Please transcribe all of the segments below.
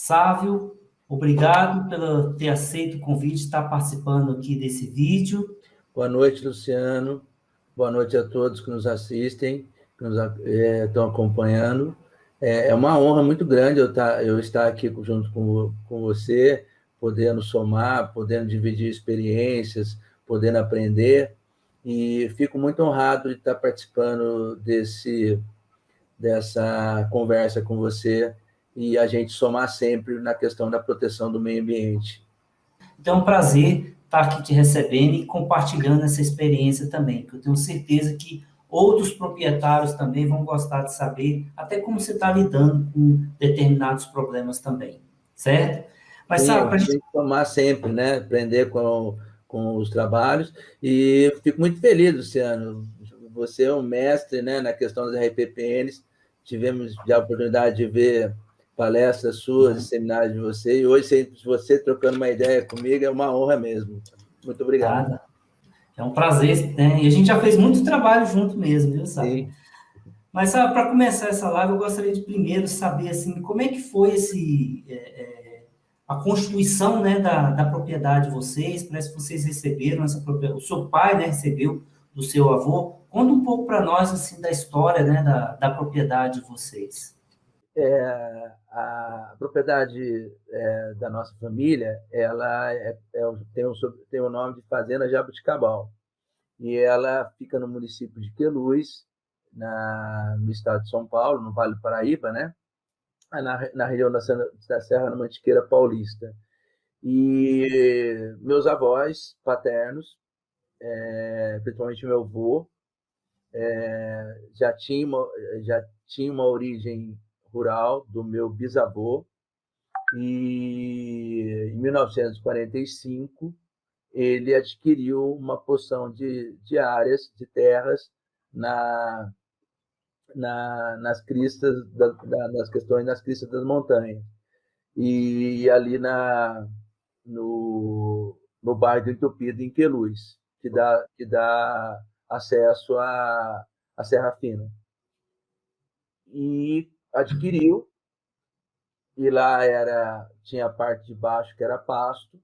Sávio, obrigado por ter aceito o convite de estar participando aqui desse vídeo. Boa noite, Luciano. Boa noite a todos que nos assistem, que nos estão acompanhando. É uma honra muito grande eu estar aqui junto com você, podendo somar, podendo dividir experiências, podendo aprender. E fico muito honrado de estar participando dessa conversa com você e a gente somar sempre na questão da proteção do meio ambiente. Então, é um prazer estar aqui te recebendo e compartilhando essa experiência também, que eu tenho certeza que outros proprietários também vão gostar de saber até como você está lidando com determinados problemas também, certo? Mas, Sim, sabe, a para a gente... gente tomar sempre, né? Aprender com os trabalhos. E fico muito feliz, Luciano. Você é um mestre, né, na questão das RPPNs. Tivemos já a oportunidade de ver palestras suas e seminários de você. E hoje, você trocando uma ideia comigo, é uma honra mesmo. Muito obrigado. Nada. É um prazer, né? E a gente já fez muito trabalho junto mesmo, viu, sabe? Sim. Mas, sabe, para começar essa live, eu gostaria de primeiro saber, assim, como é que foi a constituição, né, da propriedade de vocês. Parece que vocês receberam essa propriedade, o seu pai, né, recebeu do seu avô. Conta um pouco para nós, assim, da história, né, da propriedade de vocês. A propriedade da nossa família, ela tem o nome de Fazenda Jabuticabal. E ela fica no município de Queluz, no estado de São Paulo, no Vale do Paraíba, né? Na região da Serra Mantiqueira Paulista. E meus avós paternos, principalmente meu avô, já tinha uma origem rural do meu bisavô, e em 1945 ele adquiriu uma porção de áreas, de terras, nas cristas, nas questões nas cristas das montanhas. E ali no bairro do Entupido, em Queluz, que dá acesso à Serra Fina. E adquiriu, e lá tinha a parte de baixo que era pasto,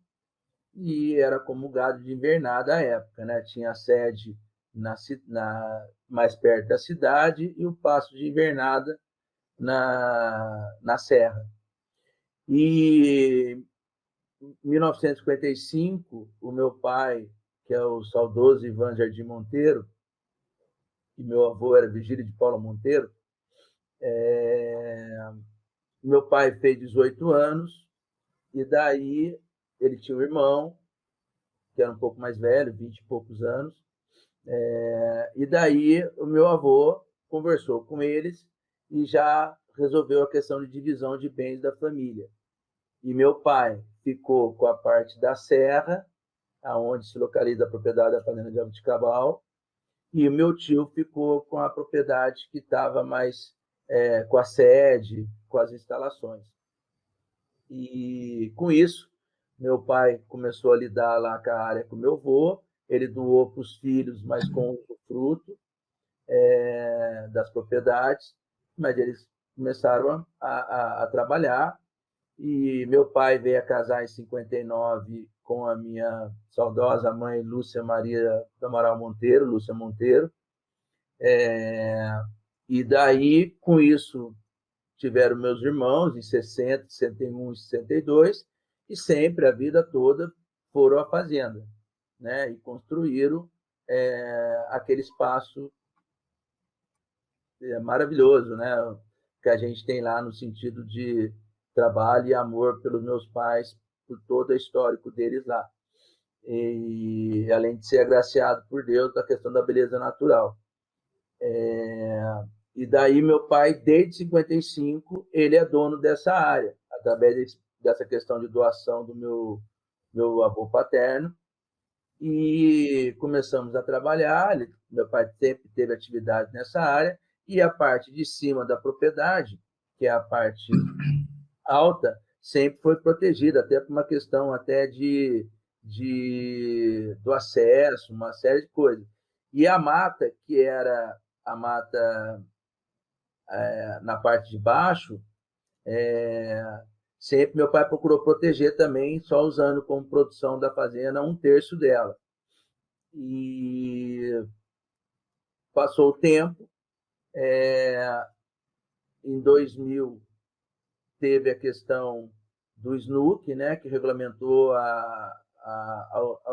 e era como gado de invernada à época, né? Tinha a sede mais perto da cidade e o pasto de invernada na serra. E em 1955, o meu pai, que é o saudoso Ivan Jardim Monteiro, e meu avô era Vigílio de Paula Monteiro, meu pai fez 18 anos, e daí ele tinha um irmão, que era um pouco mais velho, 20 e poucos anos, e daí o meu avô conversou com eles e já resolveu a questão de divisão de bens da família. E meu pai ficou com a parte da serra, aonde se localiza a propriedade da fazenda de Jabuticabal, e o meu tio ficou com a propriedade que estava mais com a sede, com as instalações. E com isso, meu pai começou a lidar lá com a área com meu avô, ele doou para os filhos, mas com o fruto das propriedades, mas eles começaram a trabalhar, e meu pai veio a casar em 59 com a minha saudosa mãe Lúcia Maria do Amaral Monteiro, Lúcia Monteiro, e daí, com isso, tiveram meus irmãos em 60, 61 e 62, e sempre, a vida toda, foram à fazenda, né? E construíram aquele espaço maravilhoso, né? Que a gente tem lá no sentido de trabalho e amor pelos meus pais, por todo o histórico deles lá. E além de ser agraciado por Deus da questão da beleza natural. E daí meu pai, desde 55, ele é dono dessa área, através dessa questão de doação do meu avô paterno. E começamos a trabalhar, meu pai sempre teve atividade nessa área, e a parte de cima da propriedade, que é a parte alta, sempre foi protegida, até por uma questão até do acesso, uma série de coisas. E a mata, que era a mata na parte de baixo, sempre meu pai procurou proteger também, só usando como produção da fazenda 1/3 dela. E passou o tempo, em 2000 teve a questão do SNUC, né, que regulamentou a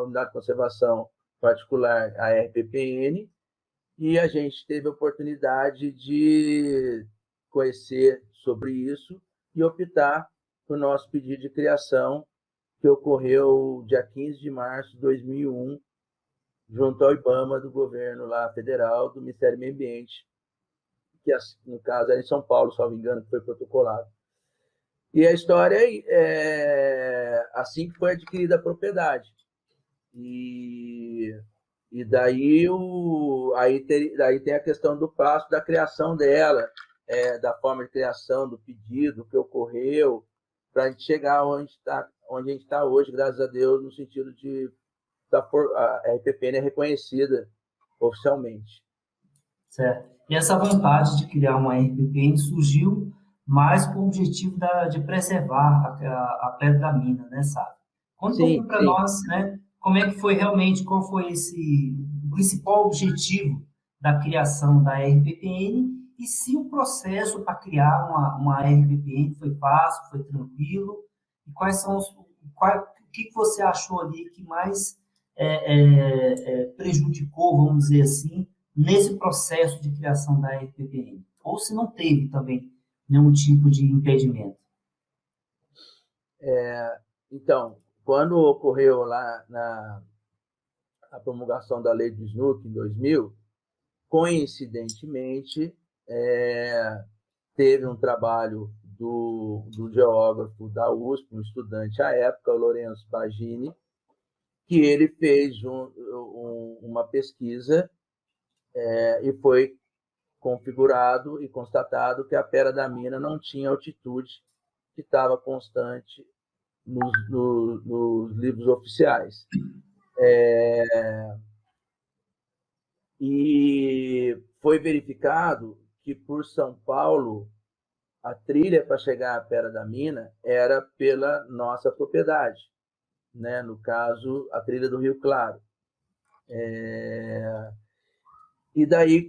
unidade de conservação particular, a RPPN, e a gente teve a oportunidade de conhecer sobre isso e optar por nosso pedido de criação, que ocorreu dia 15 de março de 2001, junto ao IBAMA do governo lá federal, do Ministério do Meio Ambiente, que no caso era em São Paulo, se não me engano, que foi protocolado. E a história é assim que foi adquirida a propriedade. E daí, daí tem a questão do prazo da criação dela, da forma de criação, do pedido, o que ocorreu, para a gente chegar onde a gente está hoje, graças a Deus, no sentido de a RPPN é reconhecida oficialmente. Certo. E essa vontade de criar uma RPPN surgiu mais com o objetivo de preservar a pedra da mina, né, sabe? Conta um pouco para nós, né, como é que foi realmente, qual foi o principal objetivo da criação da RPPN e se o processo para criar uma RPPN foi fácil, foi tranquilo, e quais são o que você achou ali que mais prejudicou, vamos dizer assim, nesse processo de criação da RPPN? Ou se não teve também nenhum tipo de impedimento? Então, quando ocorreu lá a promulgação da lei do SNUC em 2000, coincidentemente, teve um trabalho do geógrafo da USP, um estudante à época, o Lourenço Pagini, que ele fez uma pesquisa e foi configurado e constatado que a Pedra da Mina não tinha altitude que estava constante nos livros oficiais. E foi verificado que, por São Paulo, a trilha para chegar à Pedra da Mina era pela nossa propriedade, né? No caso, a trilha do Rio Claro. E daí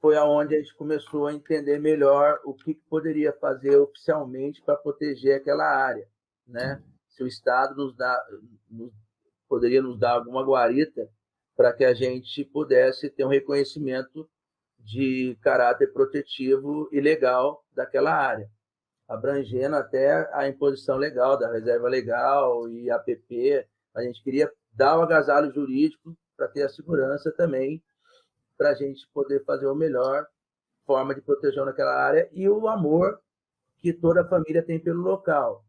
foi aonde a gente começou a entender melhor o que poderia fazer oficialmente para proteger aquela área, né? Se o Estado poderia nos dar alguma guarita para que a gente pudesse ter um reconhecimento de caráter protetivo e legal daquela área, abrangendo até a imposição legal da reserva legal e APP. A gente queria dar o agasalho jurídico para ter a segurança também, para a gente poder fazer a melhor forma de proteção naquela área e o amor que toda a família tem pelo local.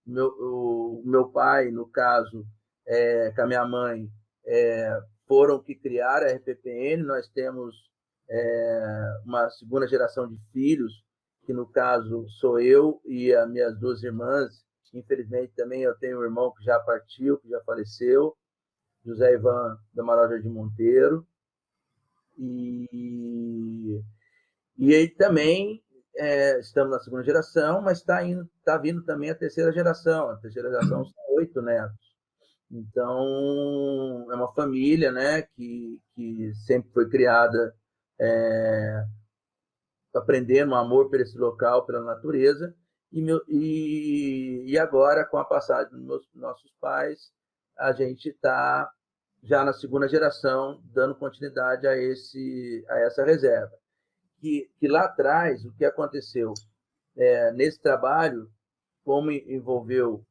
O meu pai, no caso, com a minha mãe, foram que criaram a RPPN. Nós temos uma segunda geração de filhos, que no caso sou eu e as minhas 2 irmãs. Infelizmente também eu tenho um irmão que já partiu, que já faleceu, José Ivan da Amaral Jardim Monteiro. E aí também estamos na segunda geração, mas está vindo também a terceira geração. A terceira geração são 8 netos. Então, é uma família, né, que sempre foi criada aprendendo um amor por esse local, pela natureza. E agora, com a passagem dos nossos pais, a gente está já na segunda geração, dando continuidade a essa reserva. Que lá atrás, o que aconteceu nesse trabalho, como envolveu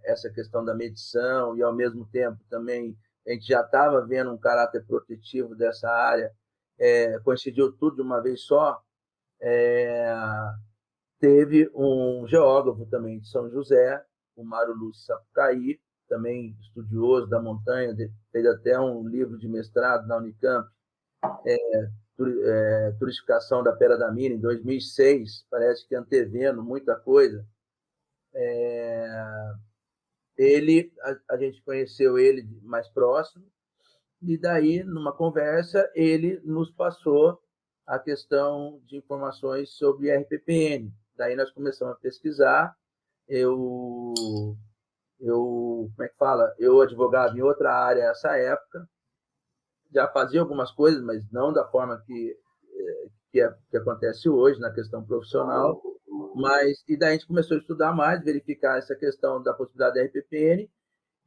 essa questão da medição e, ao mesmo tempo, também a gente já estava vendo um caráter protetivo dessa área, coincidiu tudo de uma vez só. Teve um geógrafo também de São José, o Mário Lúcio Sapucaí, também estudioso da montanha, fez até um livro de mestrado na Unicamp, Turistificação da Pedra da Mina, em 2006, parece que antevendo muita coisa. A gente conheceu ele mais próximo, e daí, numa conversa, ele nos passou a questão de informações sobre RPPN. Daí nós começamos a pesquisar. Como é que fala? Eu advogava em outra área nessa época, já fazia algumas coisas, mas não da forma que acontece hoje na questão profissional. E daí a gente começou a estudar mais, verificar essa questão da possibilidade da RPPN,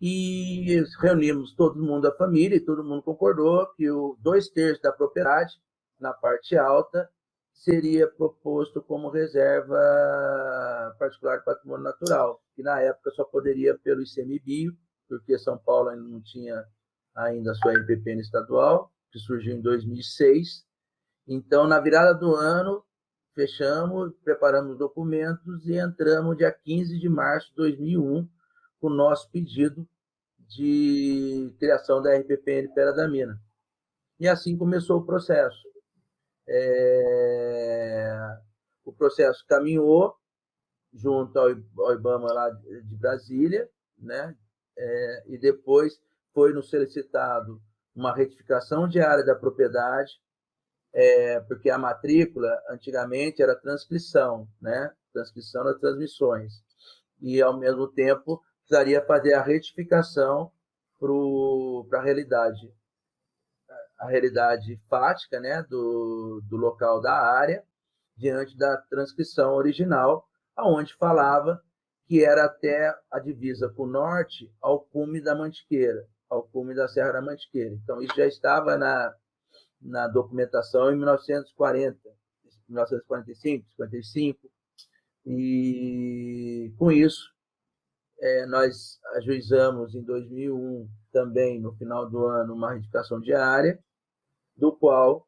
e reunimos todo mundo da família, e todo mundo concordou que 2/3 da propriedade, na parte alta, seria proposto como reserva particular de patrimônio natural, que na época só poderia pelo ICMBio, porque São Paulo ainda não tinha ainda a sua RPPN estadual, que surgiu em 2006. Então, na virada do ano, fechamos, preparamos documentos e entramos dia 15 de março de 2001 com o nosso pedido de criação da RPPN Pera da Mina. E assim começou o processo. O processo caminhou junto ao IBAMA lá de Brasília, né? E depois foi nos solicitado uma retificação de área da propriedade, porque a matrícula antigamente era transcrição, né? Transcrição das transmissões. E, ao mesmo tempo, precisaria fazer a retificação para a realidade fática, né? do local da área, diante da transcrição original, aonde falava que era até a divisa para o norte, ao cume da Mantiqueira, ao cume da Serra da Mantiqueira. Então, isso já estava na documentação em 1940, 1945, 55, e com isso nós ajuizamos em 2001 também, no final do ano, uma retificação de área, do qual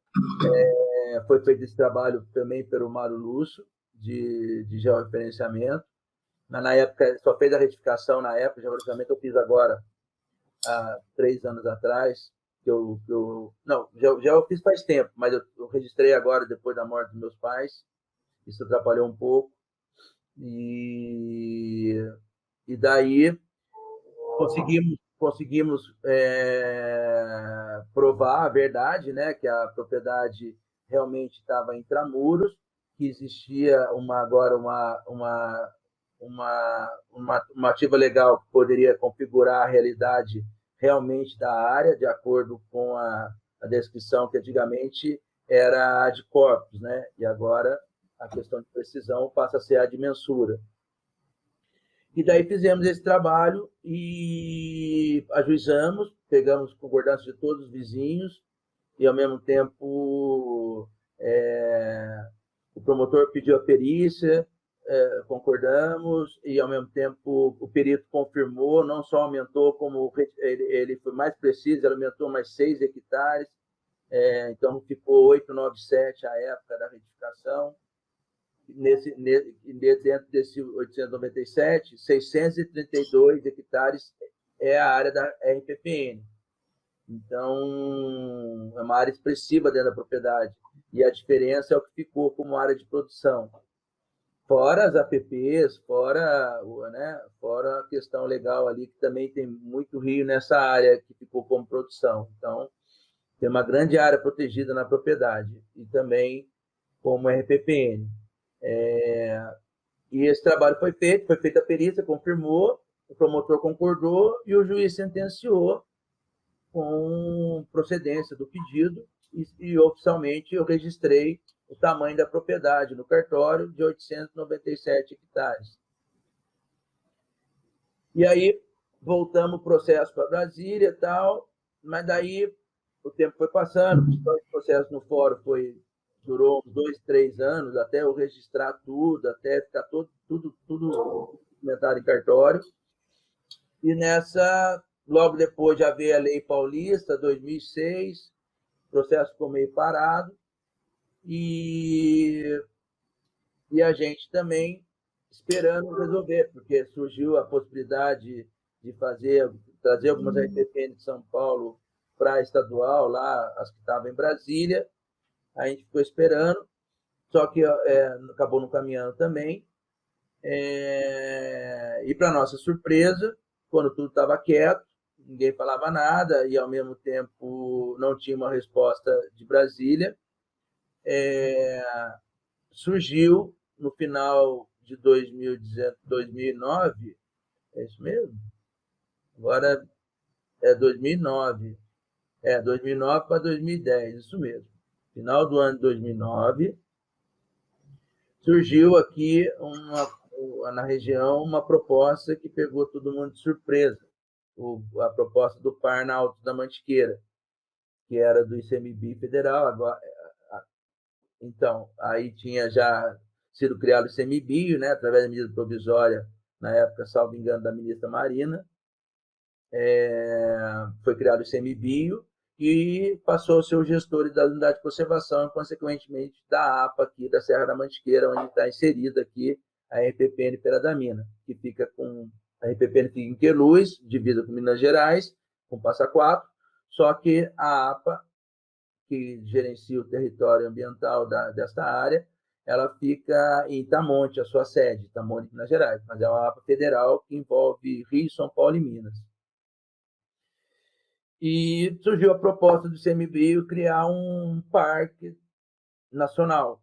foi feito esse trabalho também pelo Mário Lúcio, de georreferenciamento. Na época, só fez a retificação na época, georreferenciamento eu fiz agora, há 3 anos atrás, não, já eu fiz faz tempo, mas eu registrei agora, depois da morte dos meus pais, isso atrapalhou um pouco, e daí conseguimos provar a verdade, né, que a propriedade realmente estava intramuros, que existia agora uma ativa legal que poderia configurar a realidade realmente da área, de acordo com a descrição que antigamente era a de corpos, né? E agora a questão de precisão passa a ser a de mensura. E daí fizemos esse trabalho e ajuizamos, pegamos concordância de todos os vizinhos, e, ao mesmo tempo, o promotor pediu a perícia, concordamos, e, ao mesmo tempo, o perito confirmou, não só aumentou, como ele foi mais preciso, ele aumentou mais 6 hectares, então ficou 897 à época da retificação. Dentro desse 897, 632 hectares é a área da RPPN. Então, é uma área expressiva dentro da propriedade. E a diferença é o que ficou como área de produção. Fora as APPs, fora a questão legal ali, que também tem muito rio nessa área que ficou como produção. Então, tem uma grande área protegida na propriedade. E também como RPPN. E esse trabalho foi feita a perícia, confirmou, o promotor concordou e o juiz sentenciou com procedência do pedido e oficialmente eu registrei o tamanho da propriedade no cartório de 897 hectares. E aí voltamos o processo para Brasília e tal, mas daí o tempo foi passando, o processo no fórum durou uns 2, 3 anos, até eu registrar tudo, até ficar tudo documentado em cartório. E logo depois já veio a Lei Paulista, 2006, o processo ficou meio parado, e a gente também esperando resolver, porque surgiu a possibilidade de trazer algumas RPPN de São Paulo para a estadual, lá, as que estavam em Brasília. A gente ficou esperando, só que acabou não caminhando também. E, para nossa surpresa, quando tudo estava quieto, ninguém falava nada, e, ao mesmo tempo, não tinha uma resposta de Brasília, surgiu no final de 2009, é isso mesmo? Agora é 2009, 2009 para 2010, isso mesmo. Final do ano de 2009, surgiu aqui na região uma proposta que pegou todo mundo de surpresa, a proposta do Par na Alto da Mantiqueira, que era do ICMBio federal. Agora, então, aí tinha já sido criado o ICMBio, né, através da medida provisória, na época, salvo engano, da ministra Marina, foi criado o ICMBio e passou a ser o gestor da unidade de conservação e, consequentemente, da APA aqui da Serra da Mantiqueira, onde está inserida aqui a RPPN Pera da Mina, que fica com a RPPN fica em Queluz, divisa com Minas Gerais, com Passa Quatro, só que a APA, que gerencia o território ambiental desta área, ela fica em Itamonte, a sua sede, Itamonte, Minas Gerais, mas é uma APA federal que envolve Rio, São Paulo e Minas. E surgiu a proposta do ICMBio criar um parque nacional.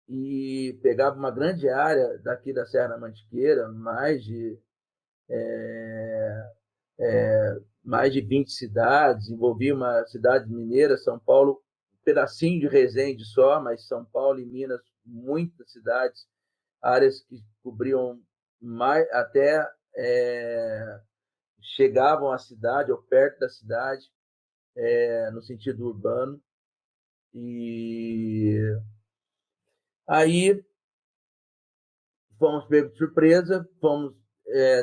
E pegava uma grande área daqui da Serra da Mantiqueira, mais de 20 cidades, envolvia uma cidade mineira, São Paulo, um pedacinho de Resende só, mas São Paulo e Minas, muitas cidades, áreas que cobriam mais, até chegavam à cidade ou perto da cidade, no sentido urbano. E aí fomos pegos de surpresa, fomos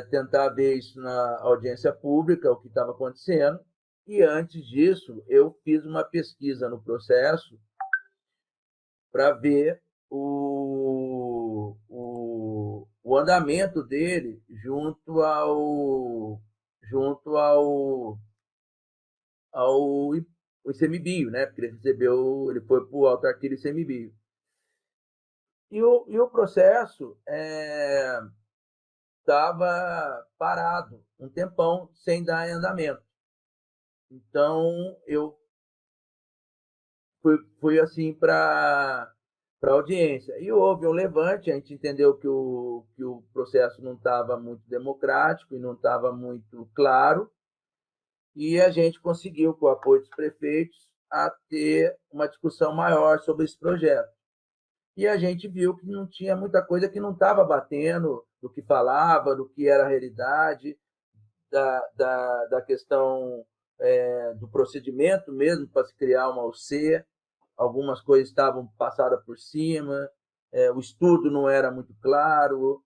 tentar ver isso na audiência pública, o que estava acontecendo, e antes disso eu fiz uma pesquisa no processo para ver o andamento dele junto ao ICMBio, né? Porque ele foi para o autarquia ICMBio. E o processo estava parado um tempão sem dar andamento. Então, eu fui assim para a audiência. E houve um levante, a gente entendeu que o processo não estava muito democrático e não estava muito claro, e a gente conseguiu, com o apoio dos prefeitos, a ter uma discussão maior sobre esse projeto. E a gente viu que não tinha muita coisa que não estava batendo do que falava, do que era a realidade, da questão do procedimento mesmo para se criar uma UC. Algumas coisas estavam passadas por cima, o estudo não era muito claro.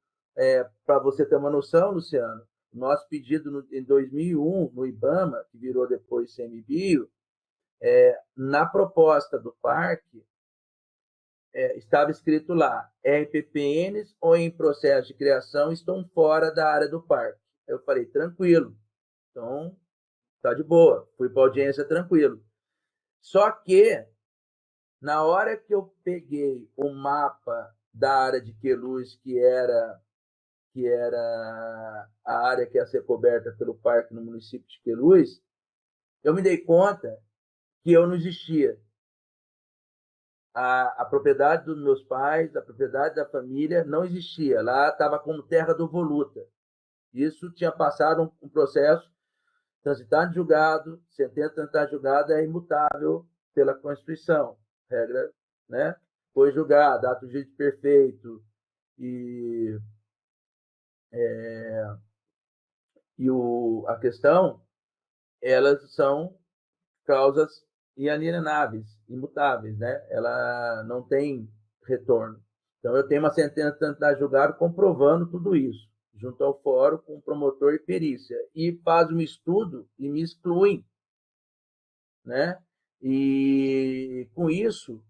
Para você ter uma noção, Luciano, nosso pedido em 2001, no IBAMA, que virou depois ICMBio, na proposta do parque, estava escrito lá, RPPNs ou em processo de criação estão fora da área do parque. Eu falei, tranquilo, então tá de boa, fui para a audiência tranquilo. Só que, na hora que eu peguei o mapa da área de Queluz, que era a área que ia ser coberta pelo parque no município de Queluz, eu me dei conta que eu não existia. A propriedade dos meus pais, a propriedade da família, não existia. Lá estava como terra do voluta. Isso tinha passado um processo, transitar de julgado, sentença transitar de julgado é imutável pela Constituição. Regra, né? Foi julgado, ato jurídico perfeito e a questão, elas são causas inalienáveis, imutáveis, né? Ela não tem retorno. Então, eu tenho uma sentença transitada julgado comprovando tudo isso, junto ao fórum, com promotor e perícia. E faz um estudo e me excluem, né? E, com isso,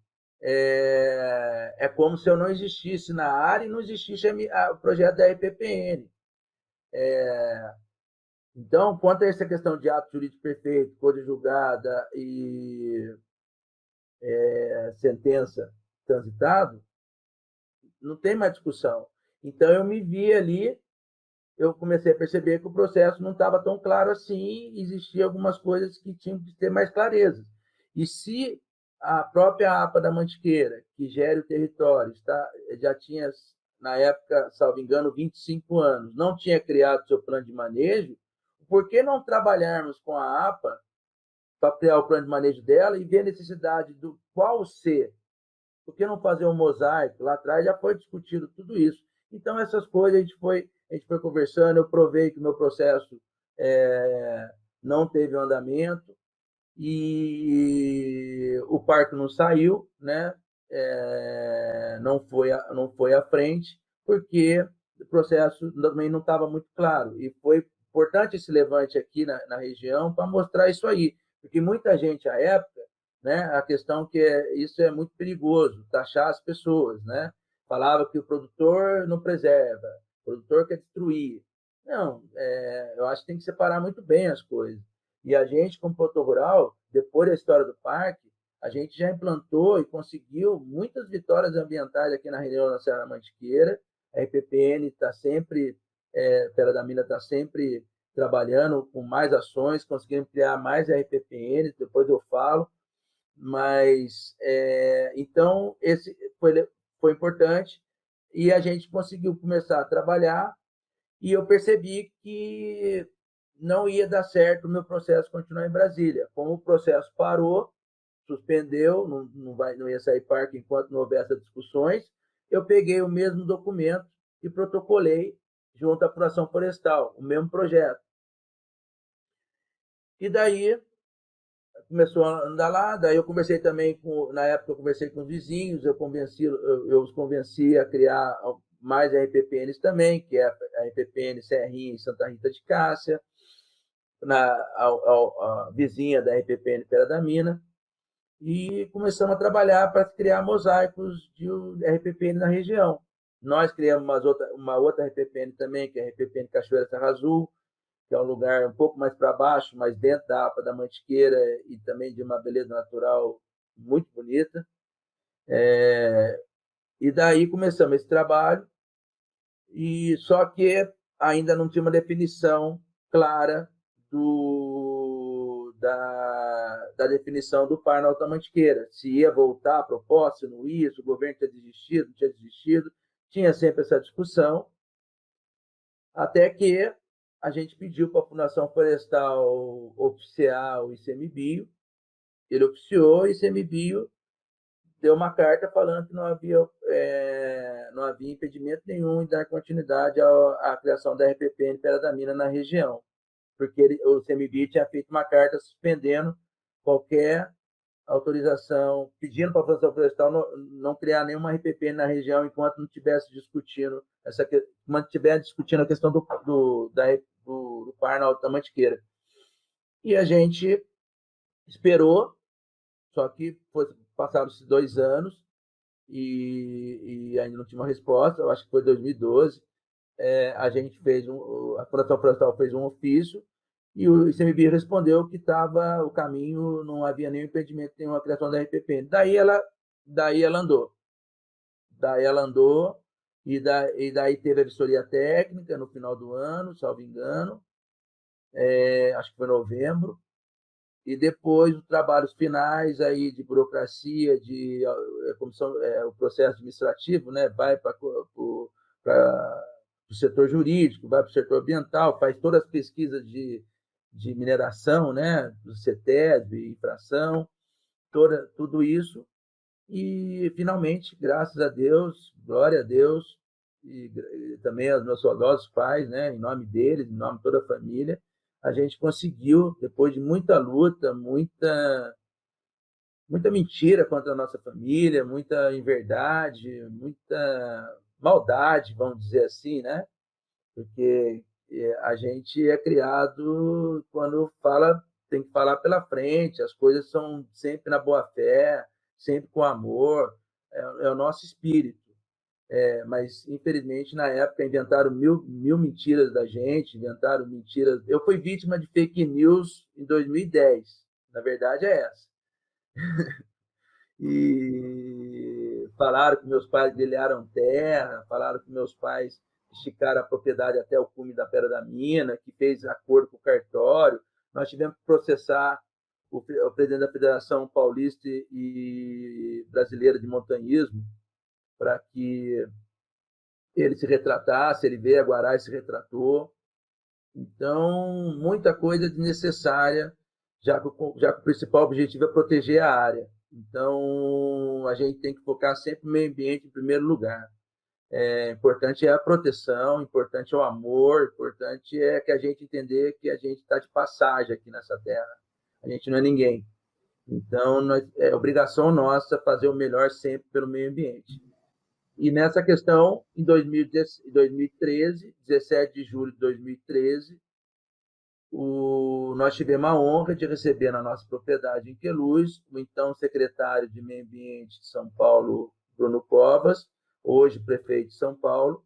é como se eu não existisse na área e não existisse o projeto da RPPN. Então, quanto a essa questão de ato jurídico perfeito, cor de julgada e sentença transitado, não tem mais discussão. Então, eu me vi ali, eu comecei a perceber que o processo não estava tão claro assim, existiam algumas coisas que tinham que ter mais clareza. E se a própria APA da Mantiqueira, que gere o território, já tinha, na época, salvo engano, 25 anos, não tinha criado seu plano de manejo, por que não trabalharmos com a APA para criar o plano de manejo dela e ver a necessidade do qual ser? Por que não fazer um mosaico? Lá atrás já foi discutido tudo isso. Então, essas coisas a gente foi conversando, eu provei que o meu processo não teve um andamento, e o parque não saiu, né? Não foi à frente, porque o processo também não estava muito claro. E foi importante esse levante aqui na região para mostrar isso aí, porque muita gente, à época, né, a questão que isso é muito perigoso, taxar as pessoas, né? Falava que o produtor não preserva, o produtor quer destruir. Não, eu acho que tem que separar muito bem as coisas. E a gente, como produtor rural, depois da história do parque, a gente já implantou e conseguiu muitas vitórias ambientais aqui na região da Serra Mantiqueira. A RPPN está sempre, Pera da Mina está sempre trabalhando com mais ações, conseguimos criar mais RPPN, depois eu falo. Mas, então, esse foi importante e a gente conseguiu começar a trabalhar e eu percebi que não ia dar certo o meu processo continuar em Brasília. Como o processo parou, suspendeu, não ia sair parque enquanto não houvesse essas discussões, eu peguei o mesmo documento e protocolei junto à Fundação Florestal, o mesmo projeto. E daí começou a andar lá, daí eu conversei também na época eu conversei com os vizinhos, eu os convenci a criar mais RPPNs também, que é a RPPN Serrinha e Santa Rita de Cássia, a vizinha da RPPN Pera da Mina, e começamos a trabalhar para criar mosaicos de RPPN na região. Nós criamos uma outra RPPN também, que é a RPPN Cachoeira Serra Azul, que é um lugar um pouco mais para baixo, mas dentro da APA da Mantiqueira e também de uma beleza natural muito bonita. E daí começamos esse trabalho, e só que ainda não tinha uma definição clara da definição do par na Alta Mantiqueira. Se ia voltar a proposta, se não ia, se o governo tinha desistido, não tinha desistido. Tinha sempre essa discussão, até que a gente pediu para a Fundação Florestal oficiar o ICMBio, ele oficiou, o ICMBio deu uma carta falando que não havia impedimento nenhum em dar continuidade à criação da RPPN Pera da Mina na região, porque o ICMBio tinha feito uma carta suspendendo qualquer autorização, pedindo para a Fundação Florestal não criar nenhuma RPPN na região enquanto não estivesse discutindo a questão do par na Alta Mantiqueira. E a gente esperou, só que passaram-se 2 anos e ainda não tinha uma resposta. Eu acho que foi 2012. A gente a Fundação Florestal fez um ofício e o ICMBio respondeu que estava o caminho, não havia nenhum impedimento, nenhuma criação da RPPN. Daí ela andou. E daí teve a vistoria técnica no final do ano, salvo engano, acho que foi novembro, e depois os trabalhos finais aí de burocracia, de comissão, o processo administrativo, né, vai para o setor jurídico, vai para o setor ambiental, faz todas as pesquisas de mineração, né, do CETESB, infração, tudo isso. E, finalmente, graças a Deus, glória a Deus, e também aos meus saudosos pais, né, em nome deles, em nome de toda a família, a gente conseguiu, depois de muita luta, muita mentira contra a nossa família, muita inverdade, muita maldade, vamos dizer assim, né? Porque a gente é criado quando tem que falar pela frente, as coisas são sempre na boa fé, sempre com amor, é o nosso espírito. Mas, infelizmente, na época, inventaram mil mentiras da gente, inventaram mentiras. Eu fui vítima de fake news em 2010, na verdade é essa. E falaram que meus pais grelharam terra, falaram que meus pais esticaram a propriedade até o cume da Pera da Mina, que fez acordo com o cartório. Nós tivemos que processar o presidente da Federação Paulista e Brasileira de Montanhismo, para que ele se retratasse, ele veio a Guará e se retratou. Então, muita coisa desnecessária, já que o principal objetivo é proteger a área. Então, a gente tem que focar sempre no meio ambiente em primeiro lugar. Importante é a proteção, importante é o amor, importante é que a gente entender que a gente está de passagem aqui nessa terra. A gente não é ninguém. Então, é obrigação nossa fazer o melhor sempre pelo meio ambiente. E nessa questão, em 2013, 17 de julho de 2013, nós tivemos a honra de receber na nossa propriedade em Queluz o então secretário de Meio Ambiente de São Paulo, Bruno Covas, hoje prefeito de São Paulo,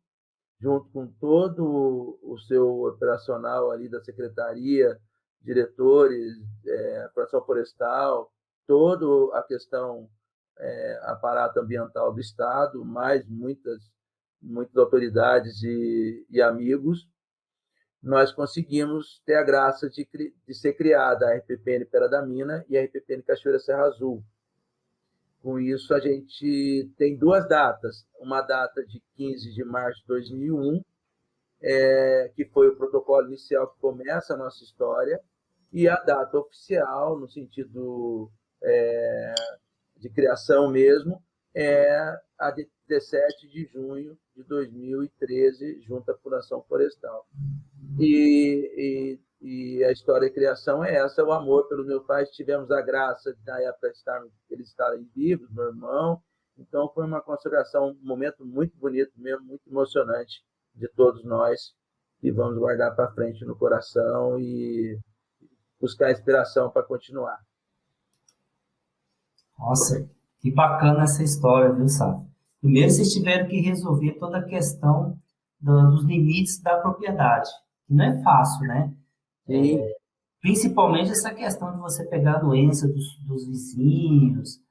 junto com todo o seu operacional ali da secretaria, diretores, Operação Florestal, toda a questão aparato ambiental do Estado, mais muitas autoridades e amigos, nós conseguimos ter a graça de ser criada a RPPN Pera da Mina e a RPPN Cachoeira Serra Azul. Com isso, a gente tem duas datas. Uma data de 15 de março de 2001, que foi o protocolo inicial que começa a nossa história, e a data oficial, no sentido de criação mesmo, é a de 17 de junho de 2013, junto à Fundação Florestal. E a história de criação é essa, o amor pelos meus pais. Tivemos a graça, na época, eles estarem vivos, meu irmão. Então, foi uma consagração, um momento muito bonito mesmo, muito emocionante de todos nós, que vamos guardar para frente no coração e buscar inspiração para continuar. Nossa, que bacana essa história, viu, Sá? Primeiro, vocês tiveram que resolver toda a questão dos limites da propriedade. Não é fácil, né? Principalmente essa questão de você pegar a doença dos vizinhos,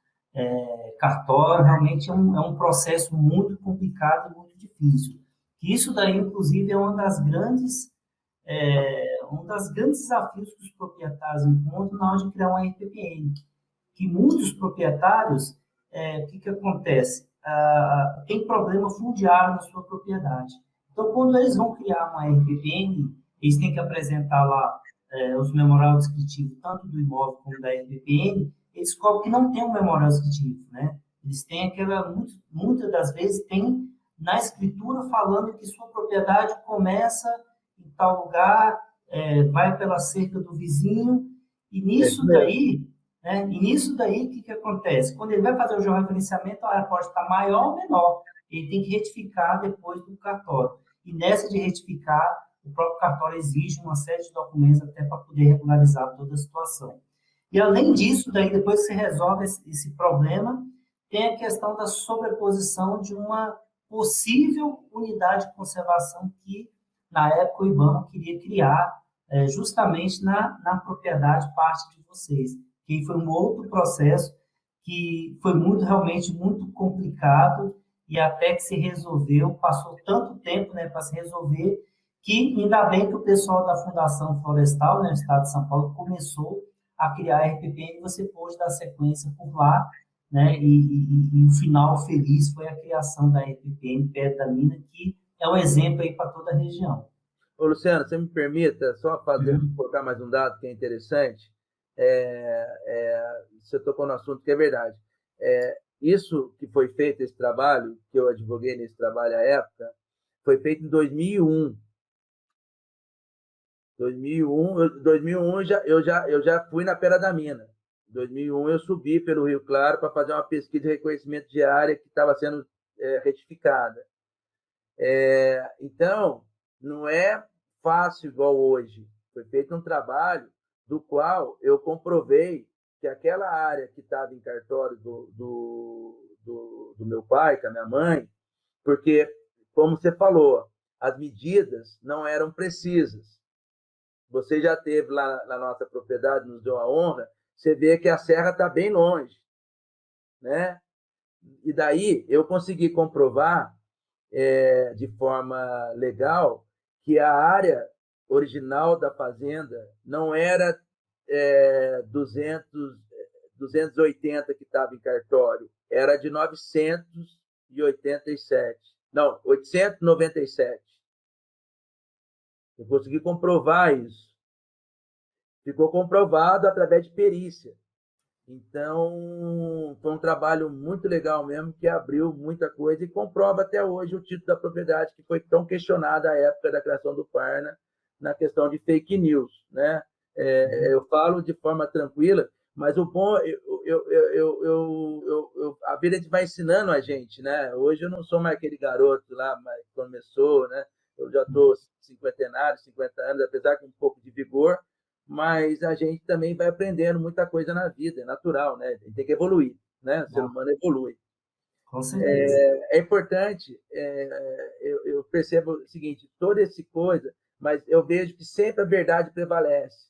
cartório, realmente é um processo muito complicado e muito difícil. Isso daí, inclusive, é um dos grandes desafios que os proprietários encontram na hora de criar uma RPPN. Que muitos proprietários, o que acontece? Tem problema fundiário na sua propriedade. Então, quando eles vão criar uma RPPN, eles têm que apresentar lá os memorial descritivo, tanto do imóvel como da RPPN, eles descobrem que não tem um memorial descritivo, né? Eles têm muitas das vezes, tem na escritura falando que sua propriedade começa em tal lugar, vai pela cerca do vizinho, e nisso daí... E nisso daí, o que acontece? Quando ele vai fazer o georreferenciamento, a área pode estar maior ou menor. Ele tem que retificar depois do cartório. E nessa de retificar, o próprio cartório exige uma série de documentos até para poder regularizar toda a situação. E além disso, daí, depois que você resolve esse problema, tem a questão da sobreposição de uma possível unidade de conservação que, na época, o IBAMA queria criar justamente na propriedade parte de vocês. Que foi um outro processo que foi realmente muito complicado e até que se resolveu, passou tanto tempo, né, para se resolver, que ainda bem que o pessoal da Fundação Florestal, né, no estado de São Paulo, começou a criar a RPPN e você pôde dar sequência por lá, né, e o final feliz foi a criação da RPPN Pera da Mina, que é um exemplo aí para toda a região. Ô, Luciano, você me permita só colocar mais um dado que é interessante? Você tocou no assunto que é verdade. Isso que foi feito, esse trabalho, que eu advoguei nesse trabalho à época, foi feito em 2001. 2001 eu já fui na Pera da Mina. Em 2001 eu subi pelo Rio Claro para fazer uma pesquisa de reconhecimento de área que estava sendo retificada. Então, não é fácil igual hoje. Foi feito um trabalho do qual eu comprovei que aquela área que estava em cartório do meu pai, com a minha mãe, porque, como você falou, as medidas não eram precisas. Você já teve lá na nossa propriedade, nos deu a honra, você vê que a serra está bem longe, né? E daí eu consegui comprovar de forma legal que a área original da fazenda não era 280 que estava em cartório era de 987. Não, 897. Eu consegui comprovar isso. Ficou comprovado através de perícia. Então, foi um trabalho muito legal mesmo, que abriu muita coisa e comprova até hoje o título da propriedade, que foi tão questionado à época da criação do Parna, na questão de fake news, né? Eu falo de forma tranquila, mas o bom, a vida vai ensinando a gente, né? Hoje eu não sou mais aquele garoto lá, mas começou, né? Eu já estou cinquentenário, 50 anos, apesar de um pouco de vigor, mas a gente também vai aprendendo muita coisa na vida, é natural, né? A gente tem que evoluir, né? O ser humano evolui. Com certeza. É importante, eu percebo o seguinte, toda essa coisa, mas eu vejo que sempre a verdade prevalece,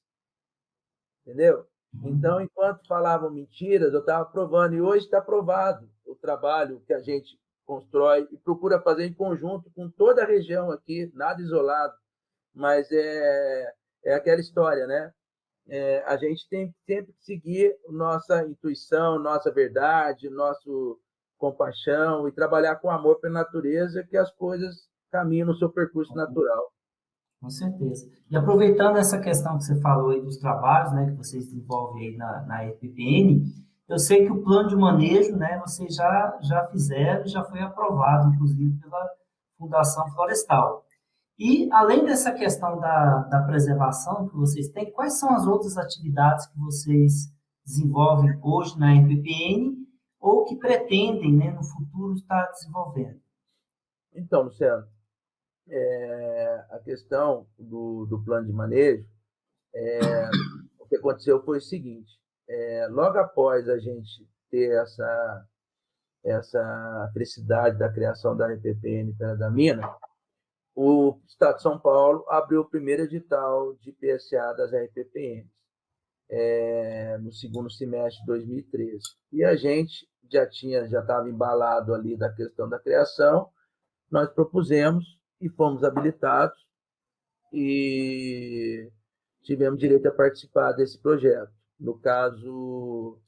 entendeu? Então, enquanto falavam mentiras, eu estava provando, e hoje está provado o trabalho que a gente constrói e procura fazer em conjunto com toda a região aqui, nada isolado, mas é aquela história, né? A gente tem sempre que seguir nossa intuição, nossa verdade, nosso compaixão e trabalhar com amor pela natureza, que as coisas caminham no seu percurso natural. Com certeza. E aproveitando essa questão que você falou aí dos trabalhos, né, que vocês desenvolvem aí na EPPN, eu sei que o plano de manejo, né, vocês já fizeram e já foi aprovado, inclusive, pela Fundação Florestal. E, além dessa questão da preservação que vocês têm, quais são as outras atividades que vocês desenvolvem hoje na EPPN ou que pretendem, né, no futuro, estar desenvolvendo? Então, Luciano, a questão do plano de manejo, o que aconteceu foi o seguinte, logo após a gente ter essa felicidade da criação da EPPN Terra da Mina, o Estado de São Paulo abriu o primeiro edital de PSA das RPPNs, no segundo semestre de 2013. E a gente já estava embalado ali da questão da criação, nós propusemos e fomos habilitados e tivemos direito a participar desse projeto. No caso,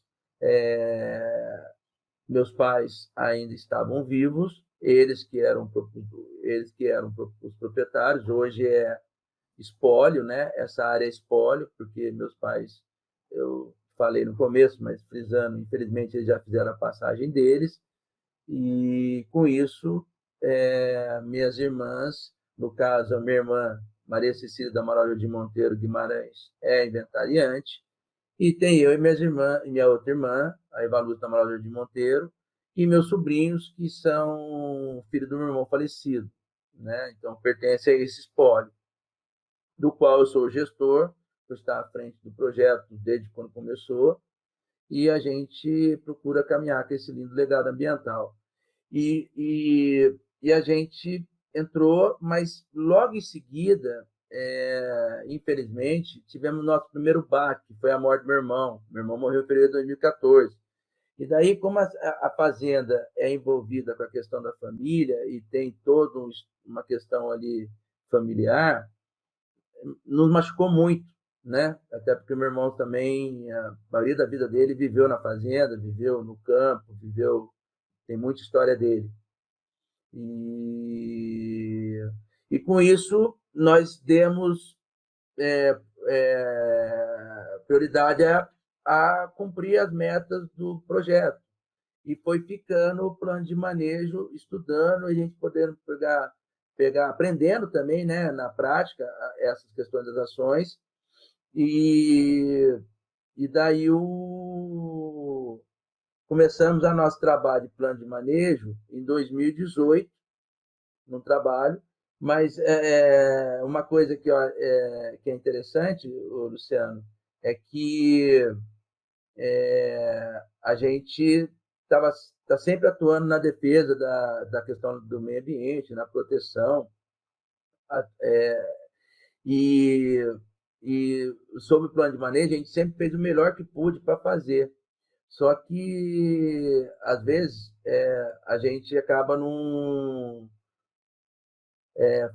meus pais ainda estavam vivos, eles que eram os proprietários. Hoje é espólio, né? Essa área é espólio, porque meus pais, eu falei no começo, mas frisando, infelizmente eles já fizeram a passagem deles, e com isso, minhas irmãs, no caso, a minha irmã Maria Cecília da Amaral de Monteiro Guimarães é inventariante, e tem eu e minha outra irmã, a Evaluz da Amaral de Monteiro, e meus sobrinhos, que são filhos do meu irmão falecido, né? Então, pertence a esse espólio, do qual eu sou o gestor, eu estou à frente do projeto desde quando começou, e a gente procura caminhar com esse lindo legado ambiental. E a gente entrou, mas logo em seguida, infelizmente, tivemos nosso primeiro baque, que foi a morte do meu irmão. Meu irmão morreu em fevereiro de 2014. E daí, como a fazenda é envolvida com a questão da família e tem toda uma questão ali familiar, nos machucou muito, né? Até porque meu irmão também, a maioria da vida dele viveu na fazenda, viveu no campo, tem muita história dele. E com isso, nós demos prioridade a cumprir as metas do projeto. E foi ficando o plano de manejo, estudando, a gente podendo aprendendo também, né, na prática, essas questões das ações. E daí começamos o nosso trabalho de plano de manejo em 2018, no trabalho, mas uma coisa que é interessante, Luciano, é que a gente está sempre atuando na defesa da questão do meio ambiente, na proteção, e sobre o plano de manejo, a gente sempre fez o melhor que pôde para fazer. Só que, às vezes, a gente acaba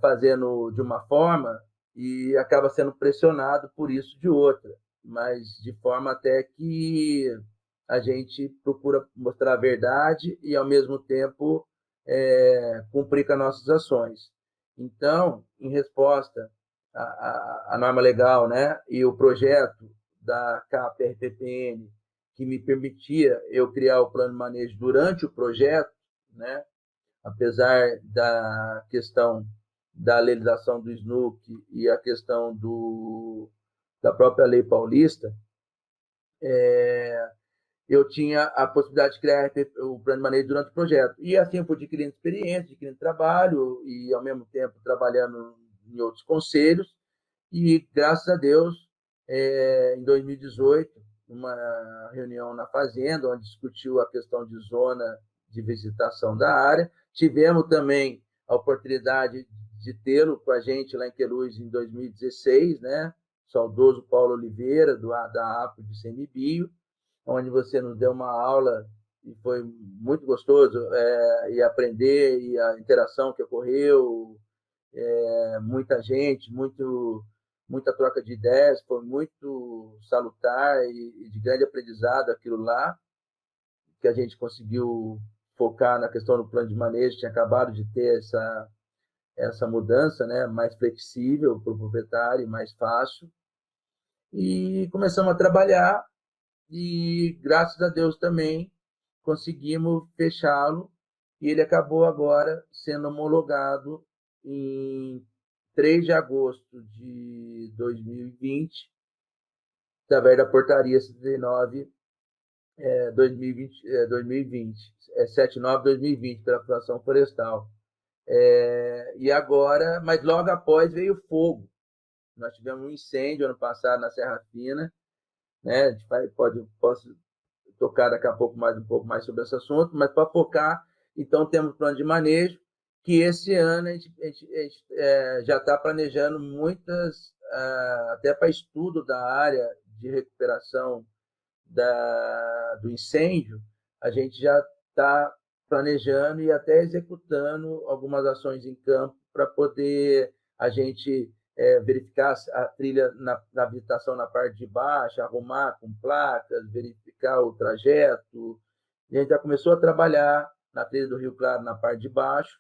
fazendo de uma forma e acaba sendo pressionado por isso de outra. mas de forma até que a gente procura mostrar a verdade e, ao mesmo tempo, cumprir com as nossas ações. Então, em resposta à norma legal, né, e o projeto da CAP-RPPN, que me permitia eu criar o plano de manejo durante o projeto, né, apesar da questão da legislação do SNUC e a questão da própria lei paulista, eu tinha a possibilidade de criar o plano de manejo durante o projeto. E assim eu pude adquirindo experiência, adquirindo trabalho e, ao mesmo tempo, trabalhando em outros conselhos. E, graças a Deus, em 2018, uma reunião na Fazenda, onde discutiu a questão de zona de visitação da área. Tivemos também a oportunidade de tê-lo com a gente lá em Queluz em 2016, né? Saudoso Paulo Oliveira, da APO de CMBio, onde você nos deu uma aula e foi muito gostoso e aprender, e a interação que ocorreu, muita gente, muita troca de ideias, foi muito salutar e de grande aprendizado aquilo lá, que a gente conseguiu focar na questão do plano de manejo, tinha acabado de ter essa mudança, né, mais flexível para o proprietário, mais fácil, e começamos a trabalhar e, graças a Deus, também conseguimos fechá-lo e ele acabou agora sendo homologado em 3 de agosto de 2020, através da portaria 79 2020, 79/2020, pela Fundação Florestal. E agora, mas logo após veio fogo. Nós tivemos um incêndio ano passado na Serra Fina, né? A gente posso tocar daqui a pouco um pouco mais sobre esse assunto, mas para focar, então temos um plano de manejo, que esse ano a gente já está planejando muitas, até para estudo da área de recuperação do incêndio, a gente já está planejando e até executando algumas ações em campo para poder a gente verificar a trilha na habilitação na parte de baixo, arrumar com placas, verificar o trajeto. A gente já começou a trabalhar na trilha do Rio Claro na parte de baixo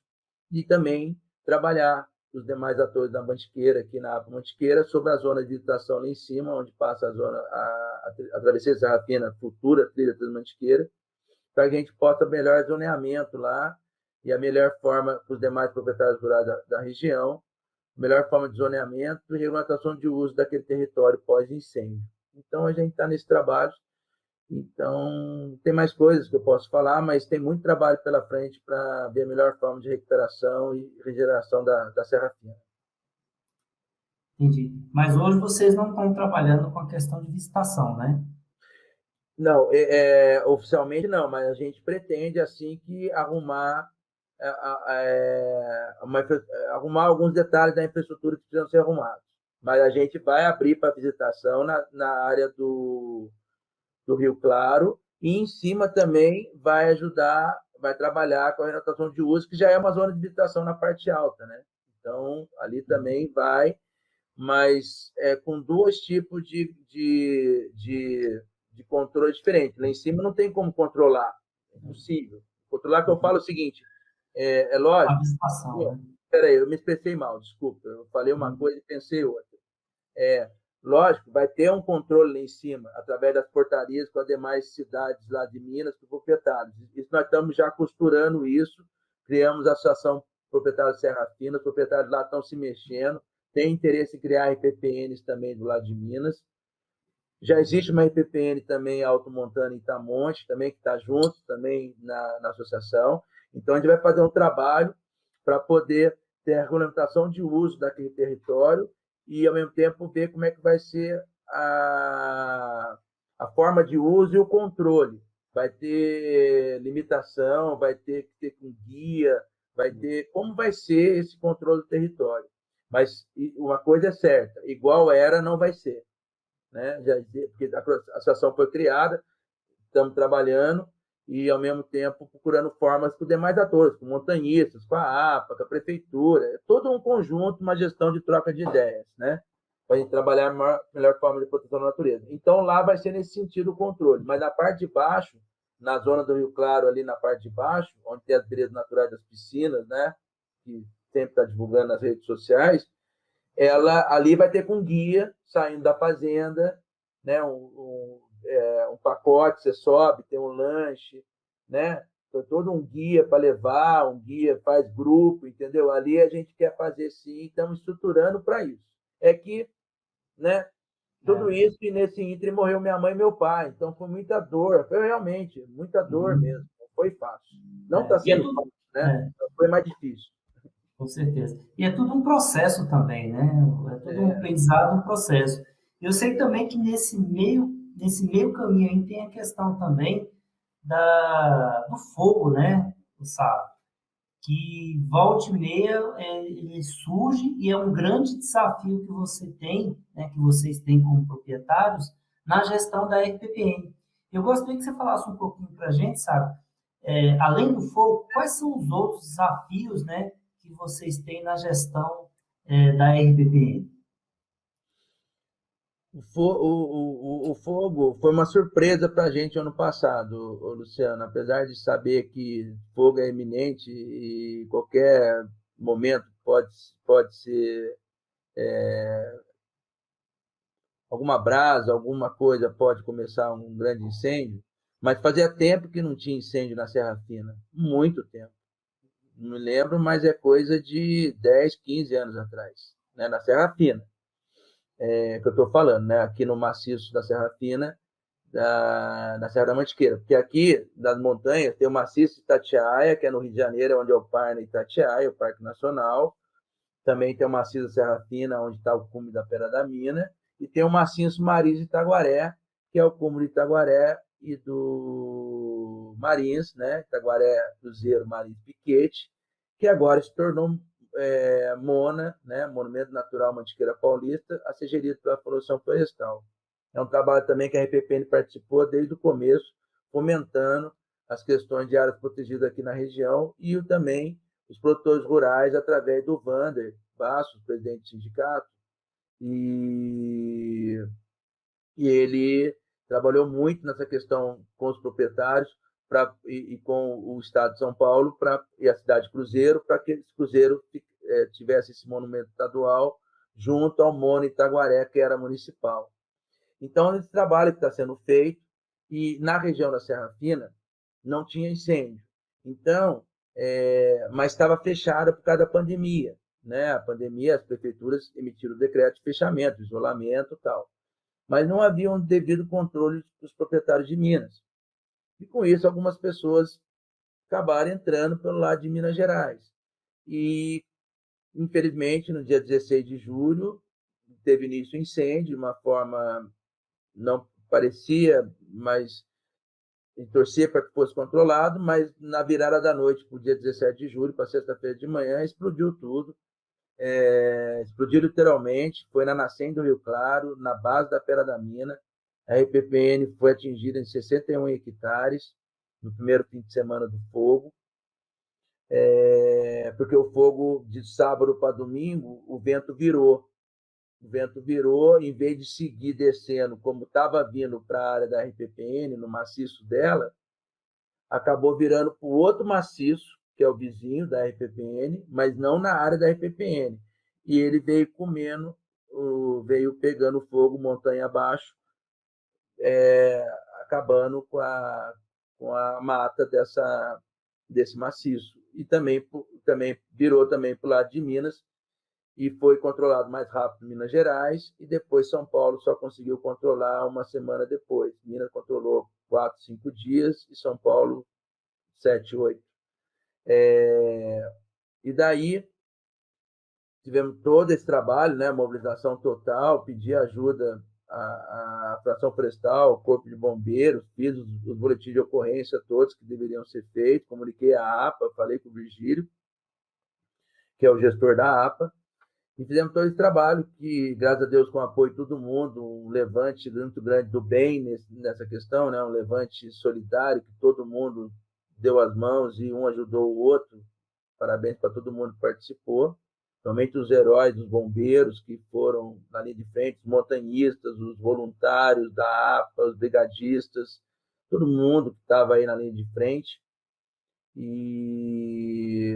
e também trabalhar os demais atores da Mantiqueira, aqui na APA Mantiqueira, sobre a zona de habilitação lá em cima, onde passa a travessia da Serra Fina, futura trilha da Mantiqueira, para que a gente possa melhor zoneamento lá e a melhor forma para os demais proprietários rurais da região, melhor forma de zoneamento e regulamentação de uso daquele território pós-incêndio. Então, a gente está nesse trabalho. Então, tem mais coisas que eu posso falar, mas tem muito trabalho pela frente para ver a melhor forma de recuperação e regeneração da Serra Fina. Entendi. Mas hoje vocês não estão trabalhando com a questão de visitação, né? Não, oficialmente não, mas a gente pretende, assim, que arrumar alguns detalhes da infraestrutura que precisam ser arrumados. Mas a gente vai abrir para visitação na área do Rio Claro, e em cima também vai trabalhar com a renovação de uso, que já é uma zona de visitação na parte alta, né? Então, ali também vai, mas com 2 tipos de controle diferentes. Lá em cima não tem como controlar, é impossível. Controlar, que eu falo o seguinte, lógico... A visitação, né? Espera aí, eu me expressei mal, desculpa. Eu falei uma coisa e pensei outra. Lógico, vai ter um controle lá em cima, através das portarias com as demais cidades lá de Minas, com proprietários. Isso nós estamos já costurando isso, criamos a Associação Proprietária Serra Fina, os proprietários lá estão se mexendo, tem interesse em criar RPPNs também do lado de Minas. Já existe uma RPPN também Alto Montana em Itamonte, também que está junto também na associação. Então, a gente vai fazer um trabalho para poder ter a regulamentação de uso daquele território e, ao mesmo tempo, ver como é que vai ser a forma de uso e o controle. Vai ter limitação, vai ter que ter com guia, vai ter... Como vai ser esse controle do território? Mas uma coisa é certa, igual era, não vai ser. Né? Porque a associação foi criada, estamos trabalhando e, ao mesmo tempo, procurando formas com os demais atores, com montanhistas, com a APA, com a prefeitura, todo um conjunto, uma gestão de troca de ideias, né? para a gente trabalhar a melhor forma de proteção da natureza. Então, lá vai ser nesse sentido o controle. Mas na parte de baixo, na zona do Rio Claro, ali na parte de baixo, onde tem as belezas naturais das piscinas, né? Que sempre está divulgando nas redes sociais, ela ali vai ter com guia saindo da fazenda, né? Um pacote, você sobe, tem um lanche, né? Então, todo um guia para levar, um guia faz grupo, entendeu? Ali a gente quer fazer sim, estamos estruturando para isso. É que, né? Tudo É. isso e nesse ínterim morreu minha mãe e meu pai, então foi muita dor, foi realmente muita dor mesmo, Uhum. não foi fácil. Não está É. E é sendo tudo. fácil, né? É. Foi mais difícil. Com certeza. E é tudo um processo também, né? É tudo um É, aprendizado, um processo. Eu sei também que nesse meio caminho aí tem a questão também do fogo, né? O sabe? Que volta e meia ele surge e é um grande desafio que você tem, né? Que vocês têm como proprietários na gestão da RPPN. Eu gostaria que você falasse um pouquinho para a gente, sabe? Além do fogo, quais são os outros desafios, né, que vocês têm na gestão da RBPN? o fogo foi uma surpresa para a gente ano passado, Luciano, apesar de saber que fogo é iminente e qualquer momento pode ser alguma brasa, alguma coisa pode começar um grande incêndio, mas fazia tempo que não tinha incêndio na Serra Fina, muito tempo. Não me lembro, mas é coisa de 10, 15 anos atrás, né? Na Serra Fina, que eu estou falando, né? Aqui no maciço da Serra Fina, na Serra da Mantiqueira, porque aqui das montanhas tem o maciço de Itatiaia, que é no Rio de Janeiro, onde é o Parque Itatiaia, o Parque Nacional. Também tem o maciço da Serra Fina, onde está o cume da Pedra da Mina, e tem o maciço Marins de Itaguaré, que é o cume de Itaguaré e do Marins, né? Itaguaré, Cruzeiro, Marins, Piquete, que agora se tornou MONA, né? Monumento Natural Mantiqueira Paulista, a ser gerido pela Fundação Florestal. É um trabalho também que a RPPN participou desde o começo, fomentando as questões de áreas protegidas aqui na região e também os produtores rurais através do Vander Bastos, presidente do sindicato, e, e ele trabalhou muito nessa questão com os proprietários e com o Estado de São Paulo e a cidade de Cruzeiro, para que esse Cruzeiro tivesse esse monumento estadual junto ao Mono Itaguaré, que era municipal. Então, esse trabalho que está sendo feito, e na região da Serra Fina não tinha incêndio. Então, mas estava fechada por causa da pandemia. Né? A pandemia, as prefeituras emitiram decreto de fechamento, isolamento e tal. Mas não havia um devido controle dos proprietários de minas. E com isso, algumas pessoas acabaram entrando pelo lado de Minas Gerais. E, infelizmente, no dia 16 de julho, teve início o incêndio, de uma forma não parecia, mas torcia para que fosse controlado, mas na virada da noite, para o dia 17 de julho, para sexta-feira de manhã, explodiu tudo. Explodiu literalmente, foi na nascente do Rio Claro, na base da Pedra da Mina. A RPPN foi atingida em 61 hectares no primeiro fim de semana do fogo, porque o fogo de sábado para domingo, o vento virou. O vento virou, em vez de seguir descendo como estava vindo para a área da RPPN, no maciço dela, acabou virando para o outro maciço, que é o vizinho da RPPN, mas não na área da RPPN. E ele veio comendo, veio pegando fogo montanha abaixo, acabando com a mata desse maciço. E também virou também para o lado de Minas, e foi controlado mais rápido em Minas Gerais, e depois São Paulo só conseguiu controlar uma semana depois. Minas controlou 4, 5 dias, e São Paulo 7, 8. E daí tivemos todo esse trabalho, né, mobilização total, pedir ajuda à fração florestal, ao corpo de bombeiros, fiz os boletins de ocorrência todos que deveriam ser feitos, comuniquei à APA, falei com o Virgílio, que é o gestor da APA, e fizemos todo esse trabalho que, graças a Deus, com o apoio de todo mundo, um levante muito grande do bem nessa questão, né, um levante solidário, que todo mundo deu as mãos e um ajudou o outro. Parabéns para todo mundo que participou. Realmente os heróis dos bombeiros que foram na linha de frente, os montanhistas, os voluntários da APA, os brigadistas, todo mundo que estava aí na linha de frente. E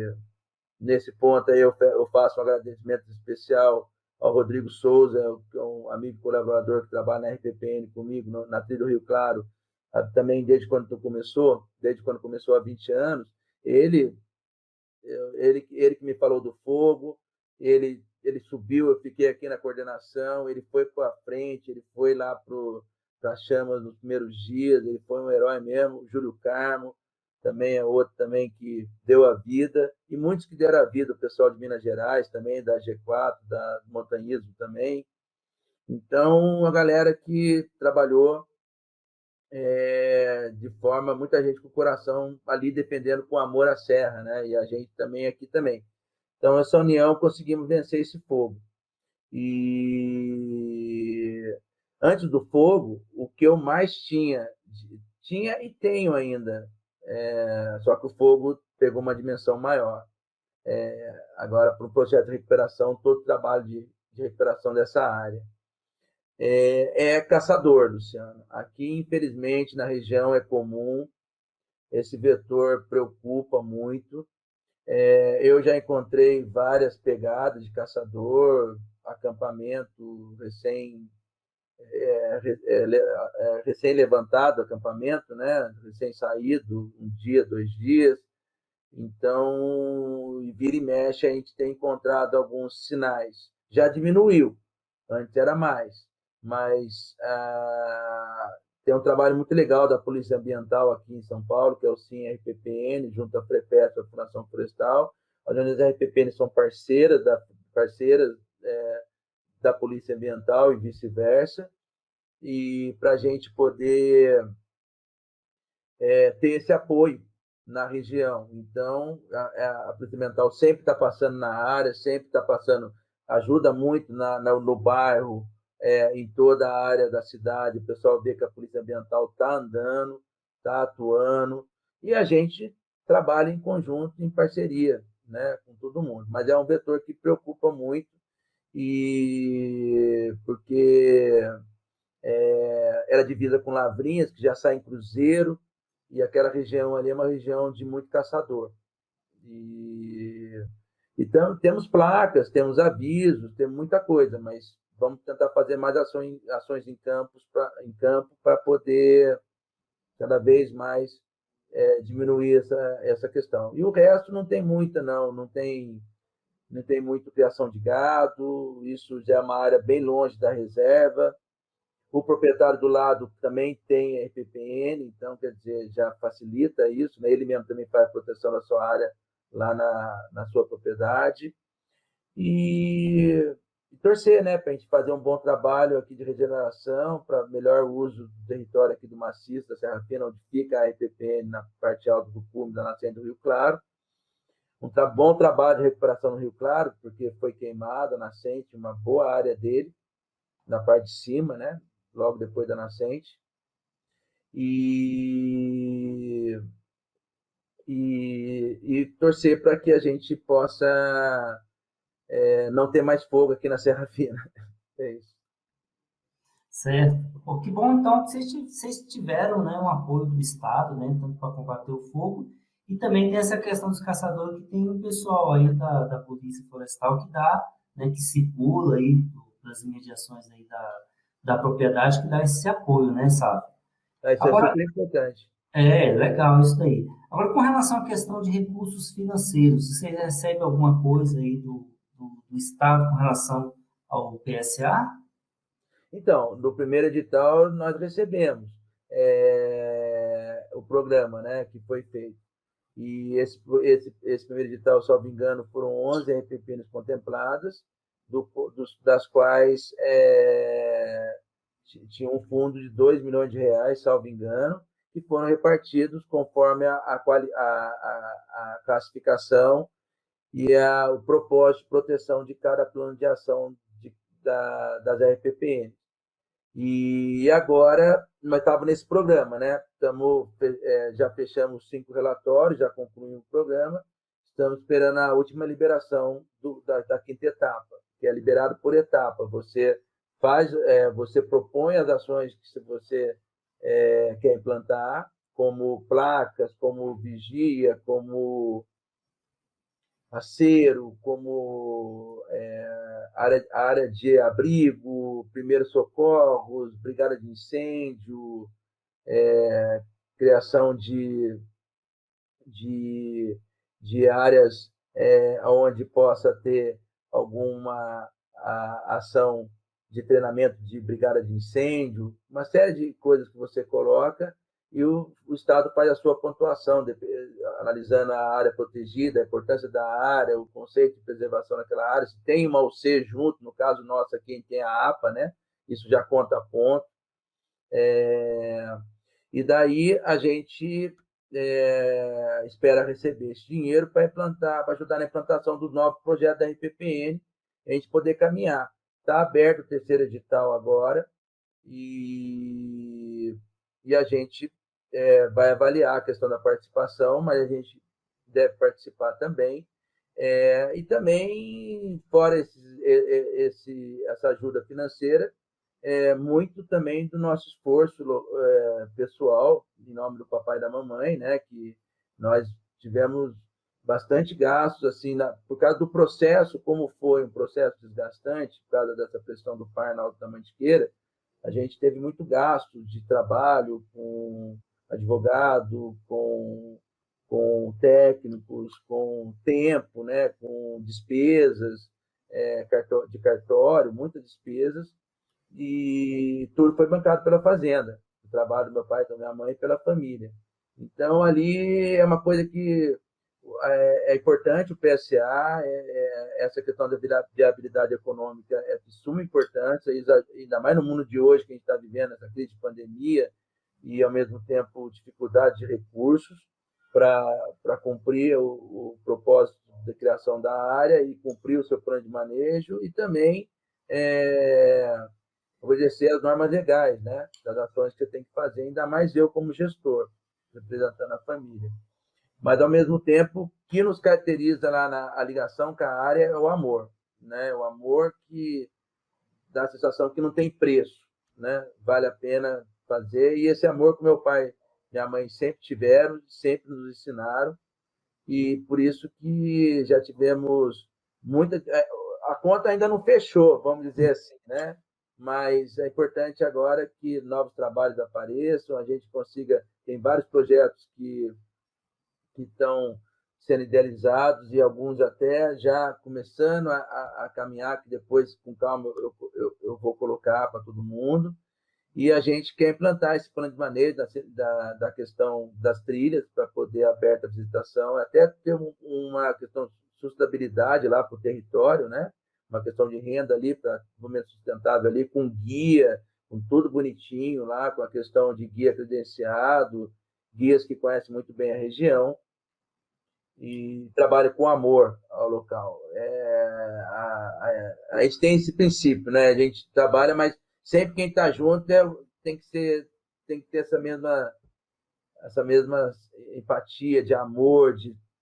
nesse ponto aí eu faço um agradecimento especial ao Rodrigo Souza, que é um amigo colaborador que trabalha na RPPN comigo, na Trilha do Rio Claro, também desde quando começou há 20 anos. Ele que me falou do fogo, ele subiu, eu fiquei aqui na coordenação, ele foi para frente, ele foi lá para as chamas nos primeiros dias, ele foi um herói mesmo. O Júlio Carmo também é outro também que deu a vida, e muitos que deram a vida, o pessoal de Minas Gerais também, da G4, da montanhismo também. Então, a galera que trabalhou de forma, muita gente com o coração ali defendendo com amor a serra, né? E a gente também aqui também. Então, essa união, conseguimos vencer esse fogo. E antes do fogo, o que eu mais tinha e tenho ainda, só que o fogo pegou uma dimensão maior. Agora, para o projeto de recuperação, todo o trabalho de recuperação dessa área. Caçador, Luciano. Aqui, infelizmente, na região é comum, esse vetor preocupa muito. Eu já encontrei várias pegadas de caçador, acampamento recém-levantado, acampamento, né? Recém-saído, um dia, 2 dias. Então, vira e mexe, a gente tem encontrado alguns sinais. Já diminuiu, antes era mais, mas tem um trabalho muito legal da Polícia Ambiental aqui em São Paulo, que é o SIM-RPPN, junto à FREPET, a Fundação Florestal. As RPPN são parceiras da Polícia Ambiental e vice-versa, e para a gente poder ter esse apoio na região. Então, a Polícia Ambiental sempre está passando na área, sempre está passando, ajuda muito no bairro, em toda a área da cidade. O pessoal vê que a Polícia Ambiental está andando, está atuando, e a gente trabalha em conjunto, em parceria, né, com todo mundo. Mas é um vetor que preocupa muito, e porque era divisa com Lavrinhas, que já sai em cruzeiro, e aquela região ali é uma região de muito caçador. Então, temos placas, temos avisos, temos muita coisa, mas vamos tentar fazer mais ações em campo para poder cada vez mais diminuir essa questão. E o resto não tem muita, não tem muito criação de gado, isso já é uma área bem longe da reserva. O proprietário do lado também tem RPPN, então, quer dizer, já facilita isso, né? Ele mesmo também faz a proteção da sua área lá na sua propriedade. E torcer, né, para a gente fazer um bom trabalho aqui de regeneração, para melhor uso do território aqui do maciço, da Serra Fina, onde fica a RPPN na parte alta do cume da nascente do Rio Claro. Um bom trabalho de recuperação no Rio Claro, porque foi queimada a nascente, uma boa área dele, na parte de cima, né, logo depois da nascente. E torcer para que a gente possa não ter mais fogo aqui na Serra Fina. É isso. Certo. Pô, que bom, então, que vocês tiveram, né, um apoio do Estado, né, tanto para combater o fogo, e também tem essa questão dos caçadores, que tem um pessoal aí da Polícia Florestal que dá, né, que circula aí das imediações aí da propriedade, que dá esse apoio, né, sabe? Isso é Agora, super importante. legal isso daí. Agora, com relação à questão de recursos financeiros, você recebe alguma coisa aí do Estado com relação ao PSA? Então, no primeiro edital, nós recebemos o programa, né, que foi feito. E esse primeiro edital, salvo engano, foram 11 RPPs contempladas, das quais tinha um fundo de 2 milhões de reais, salvo engano, que foram repartidos conforme a classificação e o propósito de proteção de cada plano de ação das RPPN. E agora, nós estávamos nesse programa, né? Já fechamos 5 relatórios, já concluímos o programa, estamos esperando a última liberação da quinta etapa, que é liberado por etapa. Você você propõe as ações que você quer implantar, como placas, como vigia, como acero, como área de abrigo, primeiros socorros, brigada de incêndio, criação de áreas onde possa ter alguma ação de treinamento de brigada de incêndio, uma série de coisas que você coloca e o Estado faz a sua pontuação, analisando a área protegida, a importância da área, o conceito de preservação naquela área, se tem uma UC junto, no caso nosso aqui tem a APA, né? Isso já conta ponto. E daí a gente espera receber esse dinheiro para implantar, para ajudar na implantação do novo projeto da RPPN, a gente poder caminhar. Está aberto o terceiro edital agora e a gente vai avaliar a questão da participação, mas a gente deve participar também. E também, fora essa ajuda financeira, muito também do nosso esforço pessoal, em nome do papai e da mamãe, né, que nós tivemos bastante gastos, assim, por causa do processo, como foi um processo desgastante, por causa dessa pressão do par na Alta da Mantiqueira, a gente teve muito gasto de trabalho com advogado, com técnicos, com tempo, né, com despesas de cartório, muitas despesas, e tudo foi bancado pela fazenda, o trabalho do meu pai, da minha mãe, pela família. Então, ali é uma coisa que é importante, o PSA, essa questão da viabilidade econômica é de suma importância, ainda mais no mundo de hoje, que a gente está vivendo essa crise de pandemia e, ao mesmo tempo, dificuldade de recursos para cumprir o propósito da criação da área e cumprir o seu plano de manejo e também obedecer às normas legais, né, das ações que você tem que fazer, ainda mais eu como gestor, representando a família. Mas, ao mesmo tempo, o que nos caracteriza lá na ligação com a área é o amor, né? O amor que dá a sensação que não tem preço, né? Vale a pena fazer. E esse amor que meu pai e minha mãe sempre tiveram, sempre nos ensinaram, e por isso que já tivemos muita... A conta ainda não fechou, vamos dizer assim, né? Mas é importante agora que novos trabalhos apareçam, a gente consiga... Tem vários projetos que estão sendo idealizados e alguns até já começando a caminhar, que depois, com calma, eu vou colocar para todo mundo. E a gente quer implantar esse plano de manejo da questão das trilhas para poder aberta a visitação, até ter uma questão de sustentabilidade lá para o território, né? Uma questão de renda ali para desenvolvimento sustentável ali, com guia, com tudo bonitinho lá, com a questão de guia credenciado, guias que conhecem muito bem a região e trabalha com amor ao local. A gente tem esse princípio, né? A gente trabalha, mas sempre quem está junto tem que ter essa mesma empatia de amor,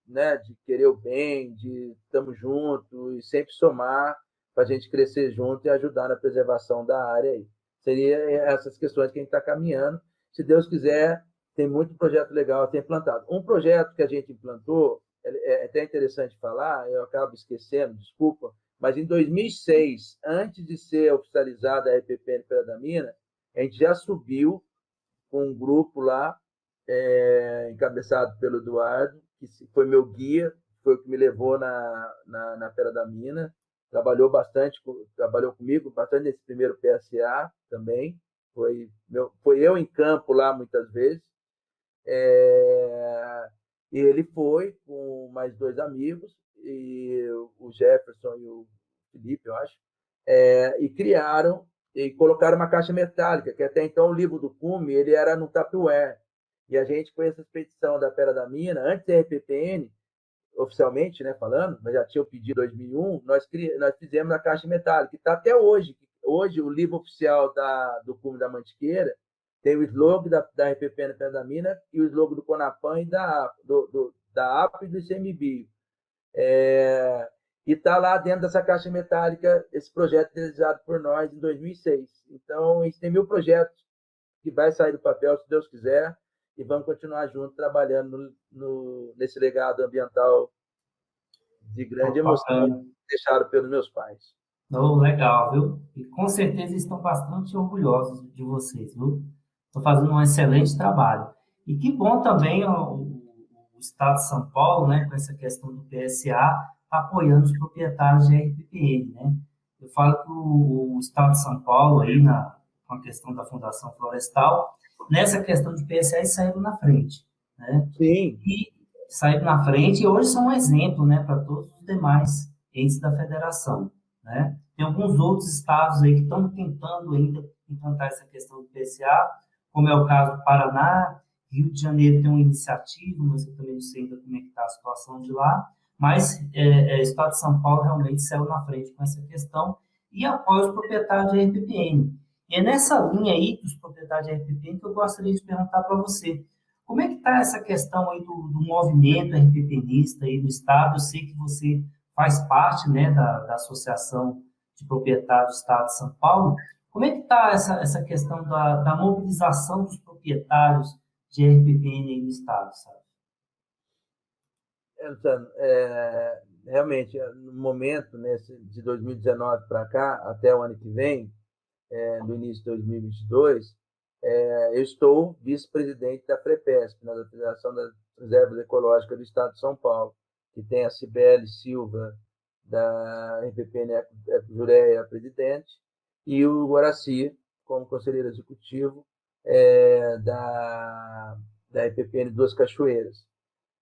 né, de querer o bem, de estamos juntos e sempre somar para a gente crescer junto e ajudar na preservação da área aí. Seria essas questões que a gente está caminhando. Se Deus quiser, tem muito projeto legal a ser implantado. Um projeto que a gente implantou, é até interessante falar, eu acabo esquecendo, desculpa, mas em 2006, antes de ser oficializada a EPPN Pera da Mina, a gente já subiu com um grupo lá, encabeçado pelo Eduardo, que foi meu guia, foi o que me levou na Pera da Mina, trabalhou comigo bastante nesse primeiro PSA também, foi eu em campo lá muitas vezes, e ele foi com mais 2 amigos, e o Jefferson e o Felipe, eu acho, e criaram e colocaram uma caixa metálica, que até então o livro do Cume ele era no Tupperware. E a gente, com essa expedição da Pera da Mina, antes da RPPN, oficialmente, né, falando, mas já tinha o pedido em 2001, nós fizemos a caixa metálica, que está até hoje. Hoje, o livro oficial do Cume da Mantiqueira tem o slogan da RPPN Pera da Mina e o slogan do Conapan e da APA e do ICMBio. E está lá dentro dessa caixa metálica esse projeto realizado por nós em 2006. Então, a gente tem 1000 projetos que vai sair do papel, se Deus quiser, e vamos continuar juntos trabalhando nesse legado ambiental de grande emoção Bacana. deixado pelos meus pais. Oh, legal, viu? E com certeza estão bastante orgulhosos de vocês, viu? Estão fazendo um excelente trabalho. E que bom também ó, o Estado de São Paulo, né, com essa questão do PSA, tá apoiando os proprietários de RPPN, né? Eu falo que o Estado de São Paulo, aí, com a questão da Fundação Florestal, nessa questão de PSA, eles saíram na frente, né? Sim, E saíram na frente e hoje são um exemplo, né, para todos os demais entes da federação, né? Tem alguns outros estados aí que estão tentando ainda implantar essa questão do PSA, como é o caso do Paraná, Rio de Janeiro tem uma iniciativa, mas eu também não sei ainda como é que está a situação de lá, mas o Estado de São Paulo realmente saiu na frente com essa questão e apoia os proprietários de RPPN. E é nessa linha aí dos proprietários de RPPN que eu gostaria de perguntar para você. Como é que está essa questão aí do movimento RPPNista aí do Estado? Eu sei que você faz parte, né, da Associação de Proprietários do Estado de São Paulo. Como é que está essa questão da mobilização dos proprietários de RPPN aí no Estado, sabe? Luciano, realmente, no momento de 2019 para cá, até o ano que vem, no início de 2022, eu estou vice-presidente da FREPESP, da Federação das Reservas Ecológicas do Estado de São Paulo, que tem a Cibele Silva, da RPPN Ecojureia, presidente, e o Guaraci, como conselheiro executivo da RPPN Duas Cachoeiras.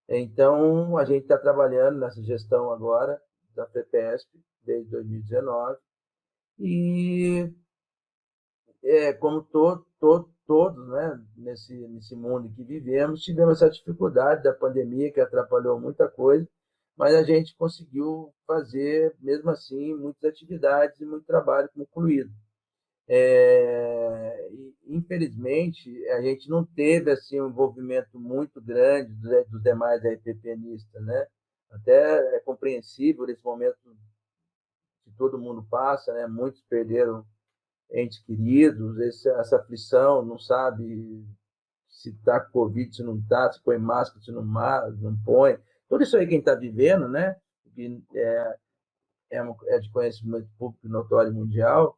Então, a gente está trabalhando nessa gestão agora da FREPESP, desde 2019, e como todos, né, nesse mundo que vivemos, tivemos essa dificuldade da pandemia que atrapalhou muita coisa, mas a gente conseguiu fazer, mesmo assim, muitas atividades e muito trabalho concluído. Infelizmente, a gente não teve assim, um envolvimento muito grande dos demais RPPNistas, né? Até é compreensível esse momento que todo mundo passa, né? Muitos perderam entes queridos, essa aflição, não sabe se está com Covid, se não está, se põe máscara, se não põe. Tudo isso aí quem está vivendo, né? Que é de conhecimento público notório mundial,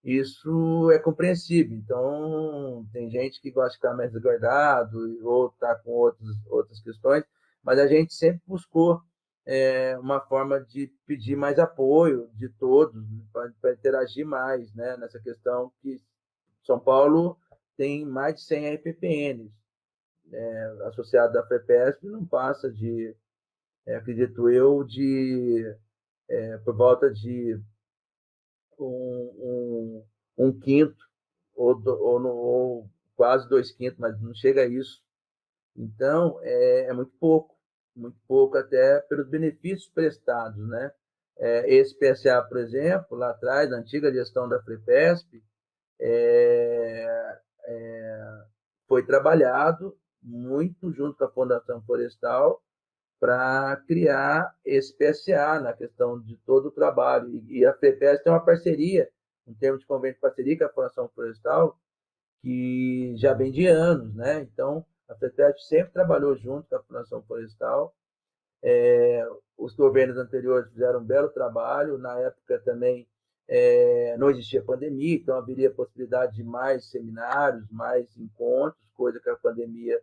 isso é compreensível. Então, tem gente que gosta de ficar mais resguardado ou está com outras questões, mas a gente sempre buscou uma forma de pedir mais apoio de todos, para interagir mais, né, nessa questão que São Paulo tem mais de 100 RPPNs. Associado da FREPESP não passa de, acredito eu, por volta de um quinto ou quase 2/5, mas não chega a isso. Então, é muito pouco até pelos benefícios prestados, né? Esse PSA, por exemplo, lá atrás, na antiga gestão da FREPESP, foi trabalhado muito junto com a Fundação Florestal para criar esse PSA na questão de todo o trabalho. E a FREPESP tem uma parceria, em termos de convênio de parceria com a Fundação Florestal, que já vem de anos, né? Então, a FREPESP sempre trabalhou junto com a Fundação Florestal. Os governos anteriores fizeram um belo trabalho. Na época também não existia pandemia, então haveria possibilidade de mais seminários, mais encontros, coisa que a pandemia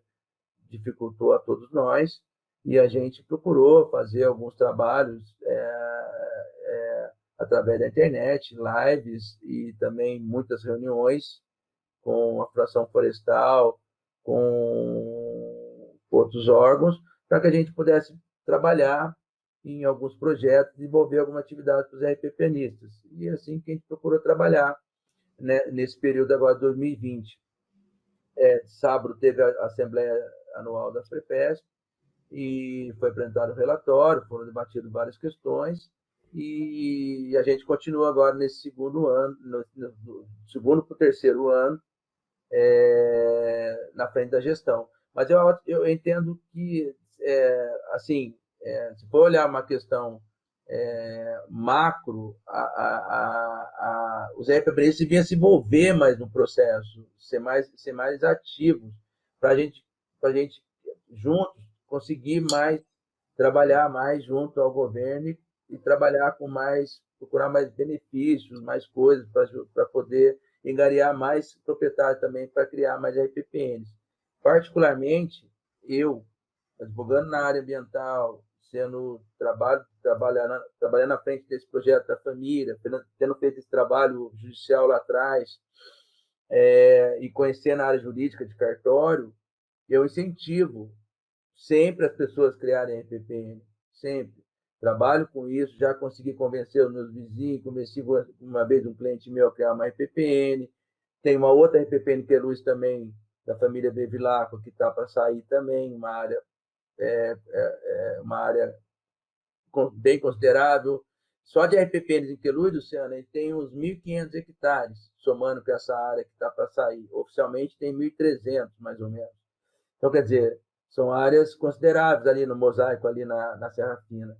dificultou a todos nós. E a gente procurou fazer alguns trabalhos através da internet, lives e também muitas reuniões com a Fundação Florestal, com outros órgãos, para que a gente pudesse trabalhar em alguns projetos, desenvolver alguma atividade para os RPPNistas. E assim que a gente procurou trabalhar, né, nesse período agora de 2020. Sábado teve a Assembleia Anual da FREPESP e foi apresentado o relatório, foram debatidas várias questões, e a gente continua agora nesse segundo ano, no segundo para o terceiro ano, na frente da gestão. Mas eu entendo que, assim, se for olhar uma questão macro, os RPPNs deviam se envolver mais no processo, ser mais ativos, para a gente, juntos, conseguir mais, trabalhar mais junto ao governo e trabalhar com mais, procurar mais benefícios, mais coisas, para poder angariar mais proprietários também, para criar mais RPPNs. Particularmente, eu, advogando na área ambiental, trabalhando à frente desse projeto da família, tendo feito esse trabalho judicial lá atrás, e conhecendo a área jurídica de cartório, eu incentivo sempre as pessoas a criarem RPPN, sempre. Trabalho com isso, já consegui convencer os meus vizinhos, convenci uma vez um cliente meu a criar uma RPPN, tem uma outra RPPN que é Luz também, da família Bevilacqua, que está para sair também, uma área bem considerável. Só de RPPNs em Queluz, Luciano, a gente tem uns 1.500 hectares, somando com essa área que está para sair. Oficialmente tem 1.300, mais ou menos. Então, quer dizer, são áreas consideráveis ali no mosaico, ali na Serra Fina.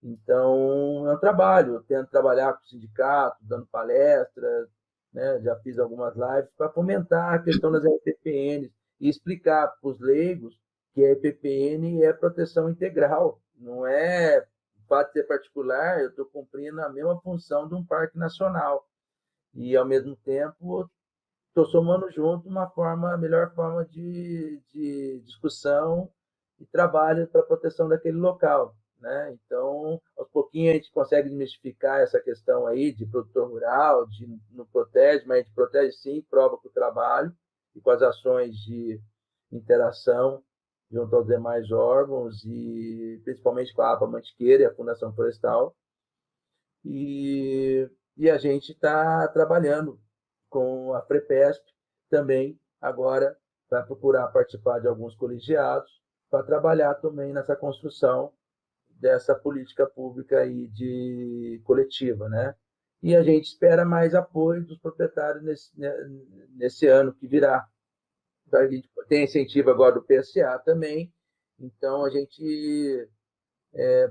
Então, é um trabalho. Eu tento trabalhar com o sindicato, dando palestras, né? Já fiz algumas lives para fomentar a questão das RPPNs e explicar para os leigos que a RPPN é proteção integral, não é o fato de ser particular, eu estou cumprindo a mesma função de um parque nacional. E, ao mesmo tempo, estou somando junto a melhor forma de discussão e trabalho para a proteção daquele local. Né? Então, aos pouquinhos a gente consegue desmistificar essa questão aí de produtor rural, de não protege, mas a gente protege sim, prova com o trabalho e com as ações de interação junto aos demais órgãos e principalmente com a APA Mantiqueira e a Fundação Florestal. E a gente está trabalhando com a FREPESP também, agora vai procurar participar de alguns colegiados para trabalhar também nessa construção dessa política pública aí coletiva, né? E a gente espera mais apoio dos proprietários nesse ano que virá. A gente tem incentivo agora do PSA também, então a gente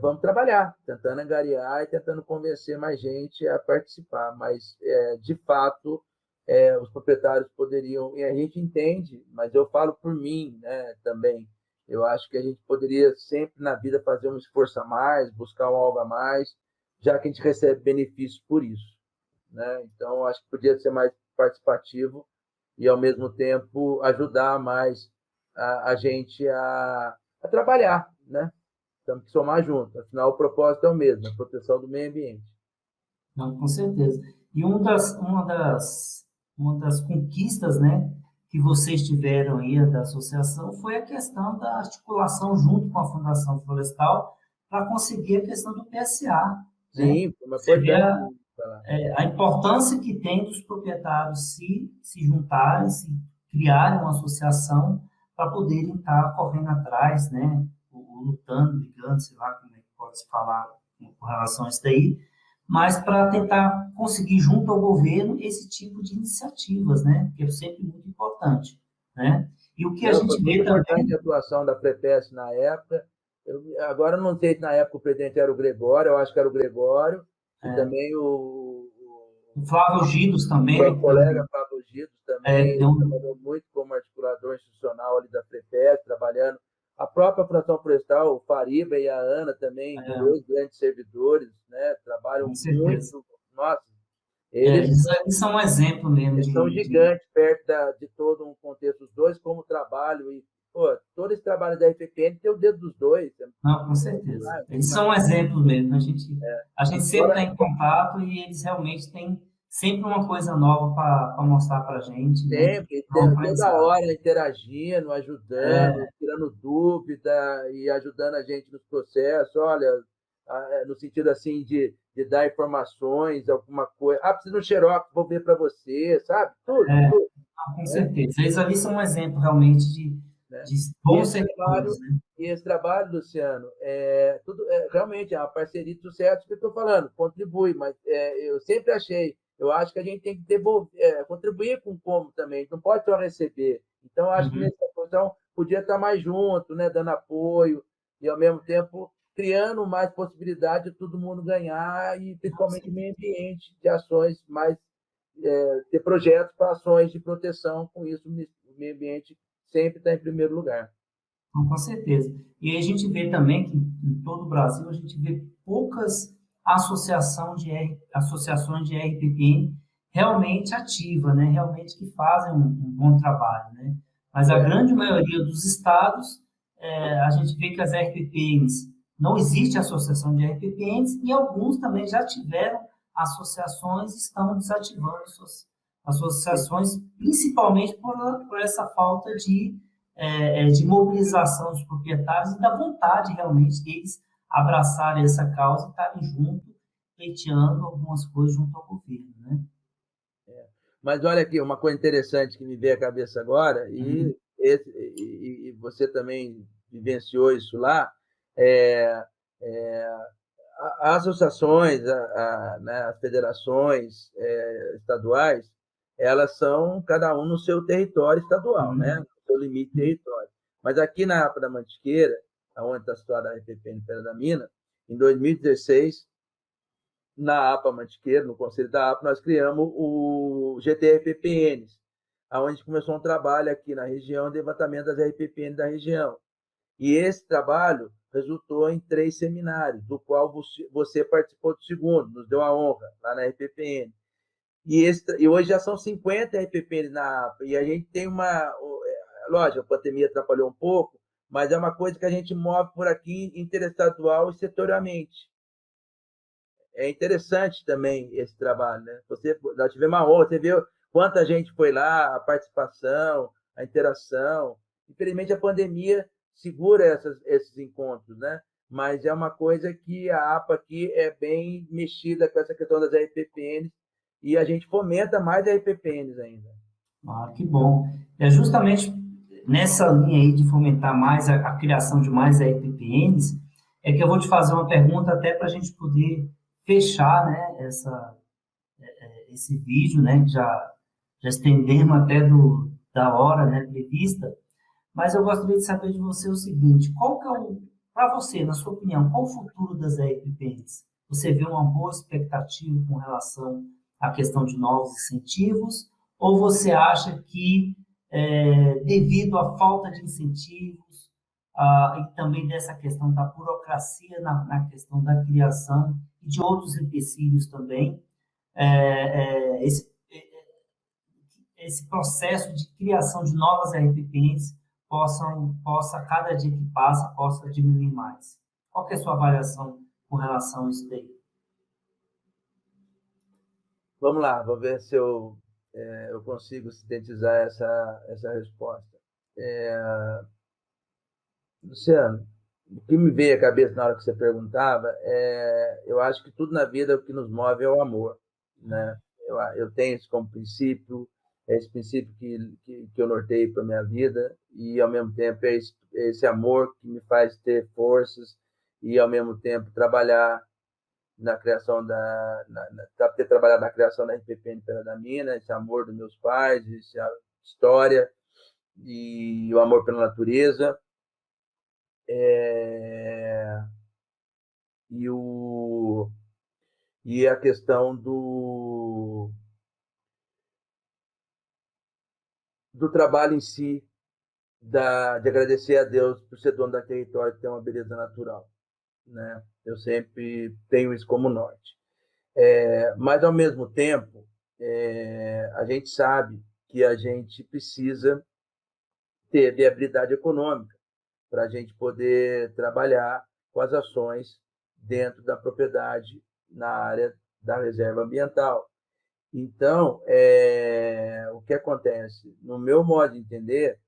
vamos trabalhar, tentando angariar e tentando convencer mais gente a participar, mas, de fato, os proprietários poderiam, e a gente entende, mas eu falo por mim, né, também, eu acho que a gente poderia sempre na vida fazer um esforço a mais, buscar um algo a mais, já que a gente recebe benefícios por isso. Né? Então, acho que podia ser mais participativo e, ao mesmo tempo, ajudar mais a gente a trabalhar, né? Temos que somar junto, afinal o propósito é o mesmo, a proteção do meio ambiente. Não, com certeza. E uma das conquistas, né, que vocês tiveram aí da associação foi a questão da articulação junto com a Fundação Florestal para conseguir a questão do PSA. Né? Sim, uma Você vê importante. a importância que tem dos proprietários se juntarem, se criarem uma associação para poderem estar correndo atrás, né, ou lutando, brigando, sei lá como é que pode se falar com relação a isso daí, mas para tentar conseguir junto ao governo esse tipo de iniciativas, né, que é sempre muito importante, né? E o que a Não, foi gente muito vê também... importante a atuação da FREPESP na época. Agora não sei se na época o presidente era o Gregório, eu acho que era o Gregório, e também O Flávio Gidos também, né, o colega Pablo Gidos também, deu trabalhou muito como articulador institucional ali da FREPESP, trabalhando. A própria Fundação Florestal, o Fariba e a Ana também, dois grandes servidores, né, trabalham com certeza. muito. Nossa, eles São um exemplo mesmo eles são gigantes perto de todo um contexto, os dois como trabalho, e pô, todo esse trabalho da FPN tem o dedo dos dois. Não, com certeza. Eles são um exemplo mesmo. A gente sempre está em contato e eles realmente têm sempre uma coisa nova para mostrar para a gente, né? Sempre, É um toda aprendizado. hora interagindo, ajudando, tirando dúvida e ajudando a gente nos processos. Olha, no sentido assim de dar informações, alguma coisa. Ah, precisa de um xerox, vou ver para você, sabe? Tudo, tudo. Não, com certeza. Eles ali são um exemplo realmente Né? de E bons esse trabalho, servidores, né? Luciano, realmente é uma parceria de sucesso que eu estou falando, contribui, mas eu sempre achei, eu acho que a gente tem que contribuir com como também, a gente não pode só receber. Então, eu acho que Uhum. nessa função podia estar mais junto, né, dando apoio e, ao mesmo tempo, criando mais possibilidade de todo mundo ganhar e principalmente o meio ambiente, de ações mais, ter projetos para ações de proteção, com isso o meio ambiente sempre está em primeiro lugar. Com certeza. E aí a gente vê também que em todo o Brasil a gente vê poucas associações de RPPN realmente ativas, né? Realmente que fazem um bom trabalho, né? Mas a grande maioria dos estados, a gente vê que as RPPNs, não existe associação de RPPNs e alguns também já tiveram associações e estão desativando suas associações, principalmente por essa falta de mobilização dos proprietários e da vontade realmente deles abraçarem essa causa e estarem junto, pleiteando algumas coisas junto ao governo, né? Mas olha aqui, uma coisa interessante que me veio à cabeça agora, e você também vivenciou isso lá, é, é, as associações, né, as federações estaduais, elas são cada um no seu território estadual, né, no seu limite território. Mas aqui na APA da Mantiqueira, onde está situada a RPPN Pedra da Mina, em 2016, na APA Mantiqueira, no Conselho da APA, nós criamos o GTRPPNs, onde a gente começou um trabalho aqui na região de levantamento das RPPN da região. E esse trabalho resultou em 3 seminários, do qual você participou do segundo, nos deu a honra, lá na RPPN. E hoje já são 50 RPPNs na APA, e a gente tem lógico, a pandemia atrapalhou um pouco, mas é uma coisa que a gente move por aqui interestadual e setorialmente. É interessante também esse trabalho, né? Nós tivemos uma honra, você viu quanta gente foi lá, a participação, a interação. Infelizmente, a pandemia segura esses encontros, né? Mas é uma coisa que a APA aqui é bem mexida com essa questão das RPPNs e a gente fomenta mais RPPNs ainda. Ah, que bom. É justamente nessa linha aí de fomentar mais a criação de mais RPPNs, é que eu vou te fazer uma pergunta até para a gente poder fechar, né, esse vídeo, né, que já estendemos até da hora, né, prevista, mas eu gostaria de saber de você o seguinte, qual que é para você, na sua opinião, qual o futuro das RPPNs? Você vê uma boa expectativa com relação à questão de novos incentivos, ou você acha que, devido à falta de incentivos, e também dessa questão da burocracia na questão da criação e de outros empecilhos também, esse processo de criação de novas RPPNs possa, cada dia que passa, possa diminuir mais. Qual que é a sua avaliação com relação a isso daí? Vamos lá, vou ver se eu consigo sintetizar essa resposta. Luciano, o que me veio à cabeça na hora que você perguntava eu acho que tudo na vida, o que nos move é o amor, né? Eu tenho isso como princípio, é esse princípio que eu nortei para a minha vida, e ao mesmo tempo é esse amor que me faz ter forças e ao mesmo tempo trabalhar na criação ter trabalhado na criação da RPPN Pedra da Mina, esse amor dos meus pais, essa história e o amor pela natureza. E a questão do trabalho em si, de agradecer a Deus por ser dono da território, que tem uma beleza natural, né? Eu sempre tenho isso como norte. Mas, ao mesmo tempo, a gente sabe que a gente precisa ter viabilidade econômica para a gente poder trabalhar com as ações dentro da propriedade na área da reserva ambiental. Então, o que acontece? No meu modo de entender,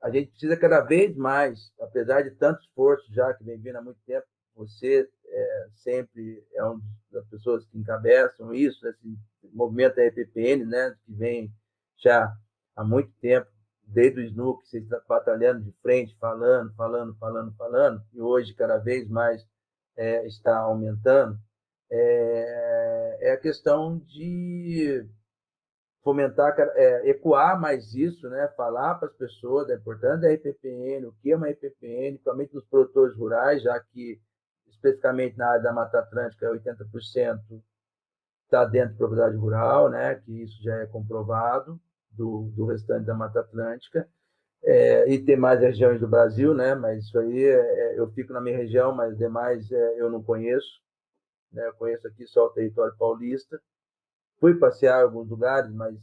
a gente precisa cada vez mais, apesar de tanto esforço já que vem vindo há muito tempo, você sempre é uma das pessoas que encabeçam isso, esse movimento da EPPN, né, que vem já há muito tempo, desde o SNUC, você está batalhando de frente, falando, e hoje cada vez mais está aumentando, é a questão de fomentar, ecoar mais isso, né? Falar para as pessoas da importância da RPPN, o que é uma RPPN, principalmente nos produtores rurais, já que, especificamente na área da Mata Atlântica, 80% está dentro de propriedade rural, né? Que isso já é comprovado do restante da Mata Atlântica. E tem mais regiões do Brasil, né? Mas isso aí eu fico na minha região, mas demais eu não conheço, né? Eu conheço aqui só o território paulista. Fui passear em alguns lugares, mas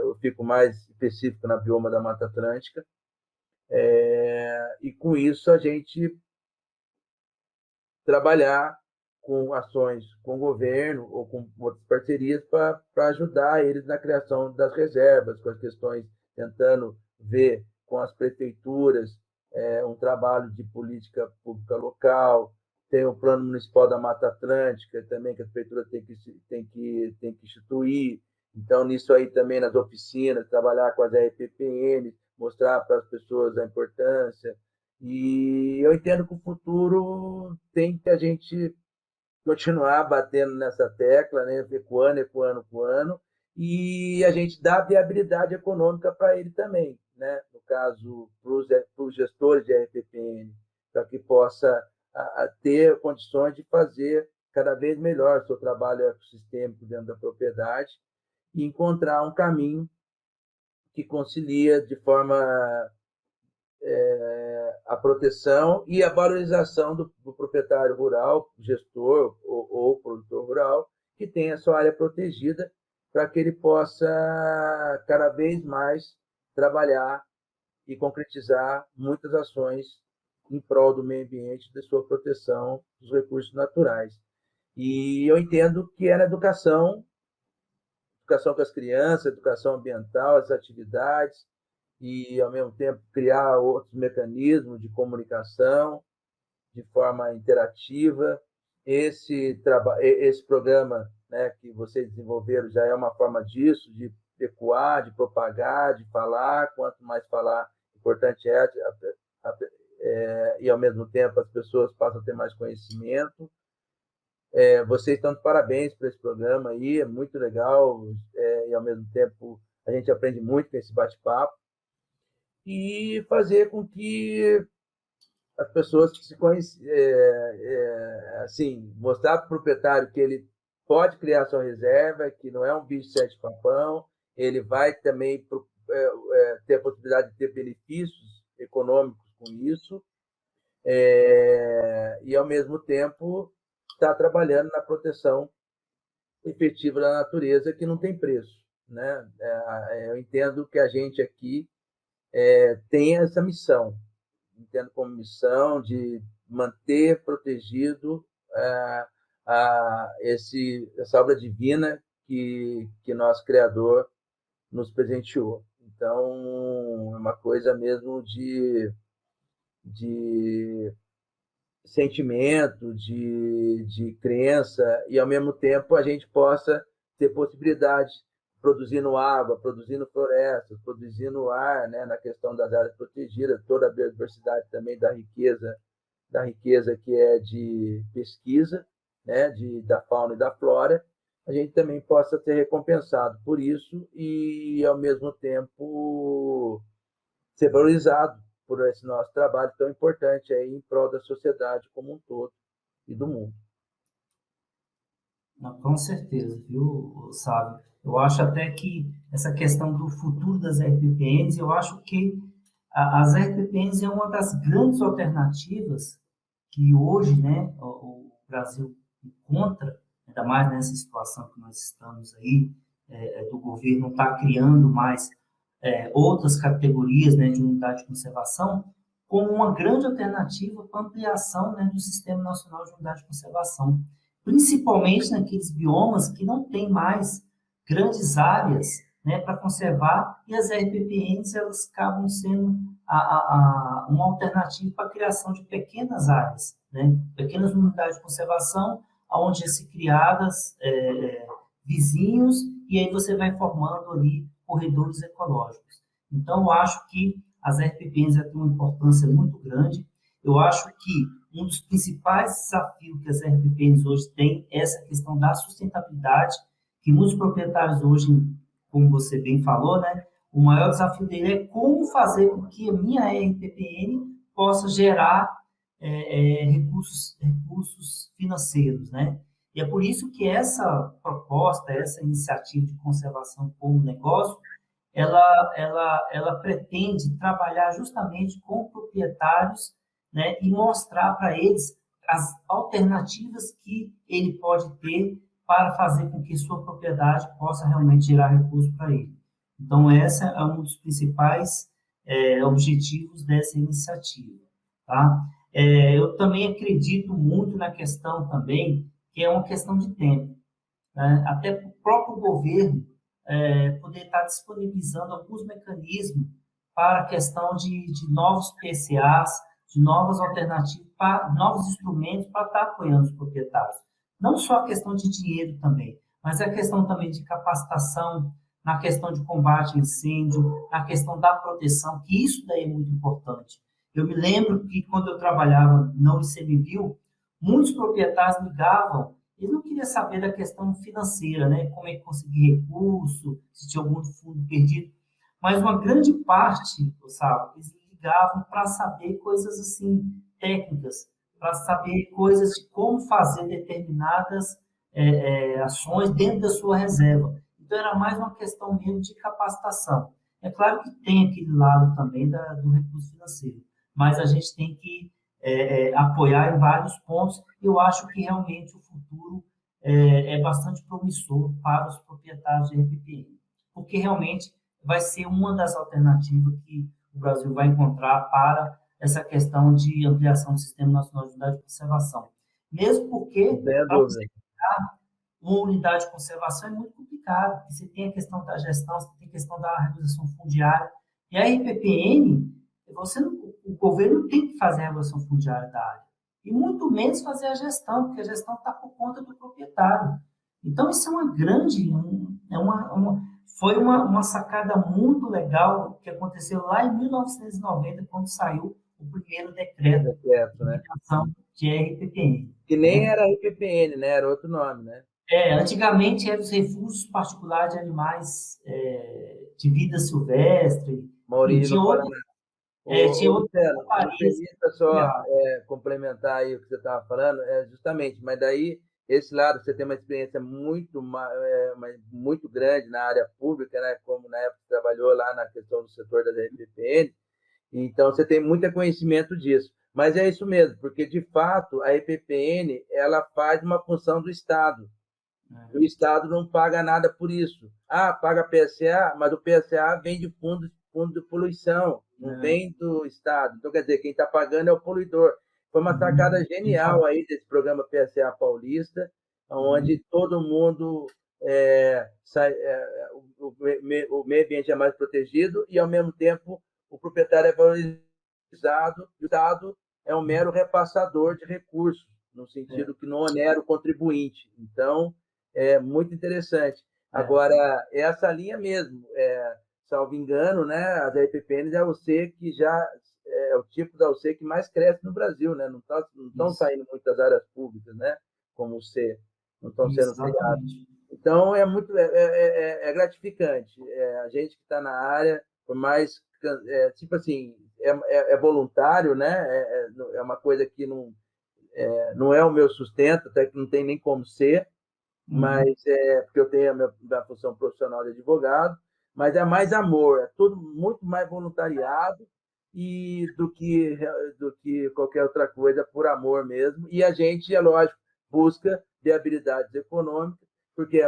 eu fico mais específico na bioma da Mata Atlântica. E com isso a gente trabalhar com ações com o governo ou com outras parcerias para ajudar eles na criação das reservas, com as questões, tentando ver com as prefeituras um trabalho de política pública local. Tem o Plano Municipal da Mata Atlântica também, que a prefeitura tem que instituir. Então, nisso aí também, nas oficinas, trabalhar com as RPPN, mostrar para as pessoas a importância. E eu entendo que o futuro tem que a gente continuar batendo nessa tecla, né? Ecoando, e a gente dá viabilidade econômica para ele também, né? No caso, para os gestores de RPPN, para que possa ter condições de fazer cada vez melhor o seu trabalho ecossistêmico dentro da propriedade e encontrar um caminho que concilia de forma a proteção e a valorização do proprietário rural, gestor ou produtor rural, que tenha a sua área protegida, para que ele possa cada vez mais trabalhar e concretizar muitas ações em prol do meio ambiente e da sua proteção dos recursos naturais. E eu entendo que é na educação com as crianças, educação ambiental, as atividades, e, ao mesmo tempo, criar outros mecanismos de comunicação de forma interativa. Esse programa, né, que vocês desenvolveram já é uma forma disso, de ecoar, de propagar, de falar. Quanto mais falar, importante e, ao mesmo tempo, as pessoas passam a ter mais conhecimento. Vocês estão de parabéns por esse programa aí, é muito legal, e, ao mesmo tempo, a gente aprende muito com esse bate-papo. E fazer com que as pessoas se conheçam, assim, mostrar para o proprietário que ele pode criar sua reserva, que não é um bicho de sete papão, ele vai também ter a possibilidade de ter benefícios econômicos com isso, e, ao mesmo tempo, está trabalhando na proteção efetiva da natureza, que não tem preço, né? Eu entendo que a gente aqui tem essa missão, entendo como missão de manter protegido essa obra divina que nosso Criador nos presenteou. Então, é uma coisa mesmo de sentimento, de crença, e, ao mesmo tempo, a gente possa ter possibilidades produzindo água, produzindo florestas, produzindo ar, né, na questão das áreas protegidas, toda a biodiversidade também da riqueza que é de pesquisa, né, da fauna e da flora, a gente também possa ser recompensado por isso e, ao mesmo tempo, ser valorizado por esse nosso trabalho tão importante aí em prol da sociedade como um todo e do mundo. Não, com certeza, viu, Sábio? Eu acho até que essa questão do futuro das RPPNs, eu acho que as RPPNs é uma das grandes alternativas que hoje, né, o Brasil encontra, ainda mais nessa situação que nós estamos aí, do governo estar criando mais outras categorias, né, de unidade de conservação, como uma grande alternativa para ampliação, né, do Sistema Nacional de Unidade de Conservação, principalmente naqueles biomas que não tem mais grandes áreas, né, para conservar, e as RPPNs elas acabam sendo uma alternativa para a criação de pequenas áreas, né, pequenas unidades de conservação, onde se criadas vizinhos, e aí você vai formando ali corredores ecológicos. Então, eu acho que as RPPNs têm uma importância muito grande. Eu acho que um dos principais desafios que as RPPNs hoje têm é essa questão da sustentabilidade, que muitos proprietários hoje, como você bem falou, né, o maior desafio dele é como fazer com que a minha RPPN possa gerar recursos financeiros, né? E é por isso que essa proposta, essa iniciativa de conservação como negócio, ela pretende trabalhar justamente com proprietários, né, e mostrar para eles as alternativas que ele pode ter para fazer com que sua propriedade possa realmente gerar recursos para ele. Então, esse é um dos principais objetivos dessa iniciativa, tá? Eu também acredito muito na questão também, que é uma questão de tempo, né? Até para o próprio governo poder estar disponibilizando alguns mecanismos para a questão de novos PCAs, de novas alternativas, novos instrumentos para estar apoiando os proprietários. Não só a questão de dinheiro também, mas a questão também de capacitação, na questão de combate ao incêndio, na questão da proteção, que isso daí é muito importante. Eu me lembro que quando eu trabalhava no ICMBio, muitos proprietários ligavam, eles não queriam saber da questão financeira, né? Como é que conseguir recurso, se tinha algum fundo perdido. Mas uma grande parte, sabe, eles ligavam para saber coisas assim, técnicas, para saber coisas de como fazer determinadas ações dentro da sua reserva. Então, era mais uma questão mesmo de capacitação. É claro que tem aquele lado também do recurso financeiro, mas a gente tem que apoiar em vários pontos. Eu acho que realmente o futuro é bastante promissor para os proprietários de RPPN, porque realmente vai ser uma das alternativas que o Brasil vai encontrar para essa questão de ampliação do Sistema Nacional de Unidade de Conservação. Mesmo porque, para você criar uma unidade de conservação é muito complicado, porque você tem a questão da gestão, você tem a questão da regularização fundiária, e a RPPN, o governo tem que fazer a regulação fundiária da área, e muito menos fazer a gestão, porque a gestão está por conta do proprietário. Então, isso é uma grande, foi uma sacada muito legal que aconteceu lá em 1990, quando saiu o primeiro decreto né? de criação de RPPN. Que nem era RPPN, né? Era outro nome, né? Antigamente eram os refúgios particulares de animais de vida silvestre. Maurício, no Paraná. Tinha outras permita só complementar aí o que você estava falando, justamente, mas daí, esse lado, você tem uma experiência muito grande na área pública, né, como na época você trabalhou lá na questão do setor da RPPN, então você tem muito conhecimento disso. Mas é isso mesmo, porque, de fato, a EPPN ela faz uma função do Estado. O Estado não paga nada por isso. Paga PSA, mas o PSA vem de fundo de poluição, não vem do Estado. Então, quer dizer, quem está pagando é o poluidor. Foi uma sacada genial aí desse programa PSA paulista, onde todo mundo o meio ambiente é mais protegido e, ao mesmo tempo, o proprietário é valorizado e o Estado é um mero repassador de recursos, no sentido que não onera o contribuinte. Então, é muito interessante. Agora, essa linha mesmo, salvo engano, né, as RPPNs é o C que já é o tipo da UC que mais cresce no Brasil, né? Não estão saindo muitas áreas públicas, né? Como o C, não estão sendo criadas. Então, é gratificante. A gente que está na área, por mais, tipo assim, é voluntário, né? É uma coisa que não é o meu sustento, até que não tem nem como ser, mas porque eu tenho a minha função profissional de advogado, mas é mais amor, é tudo muito mais voluntariado e do que qualquer outra coisa, por amor mesmo. E a gente, é lógico, busca viabilidades econômicas, porque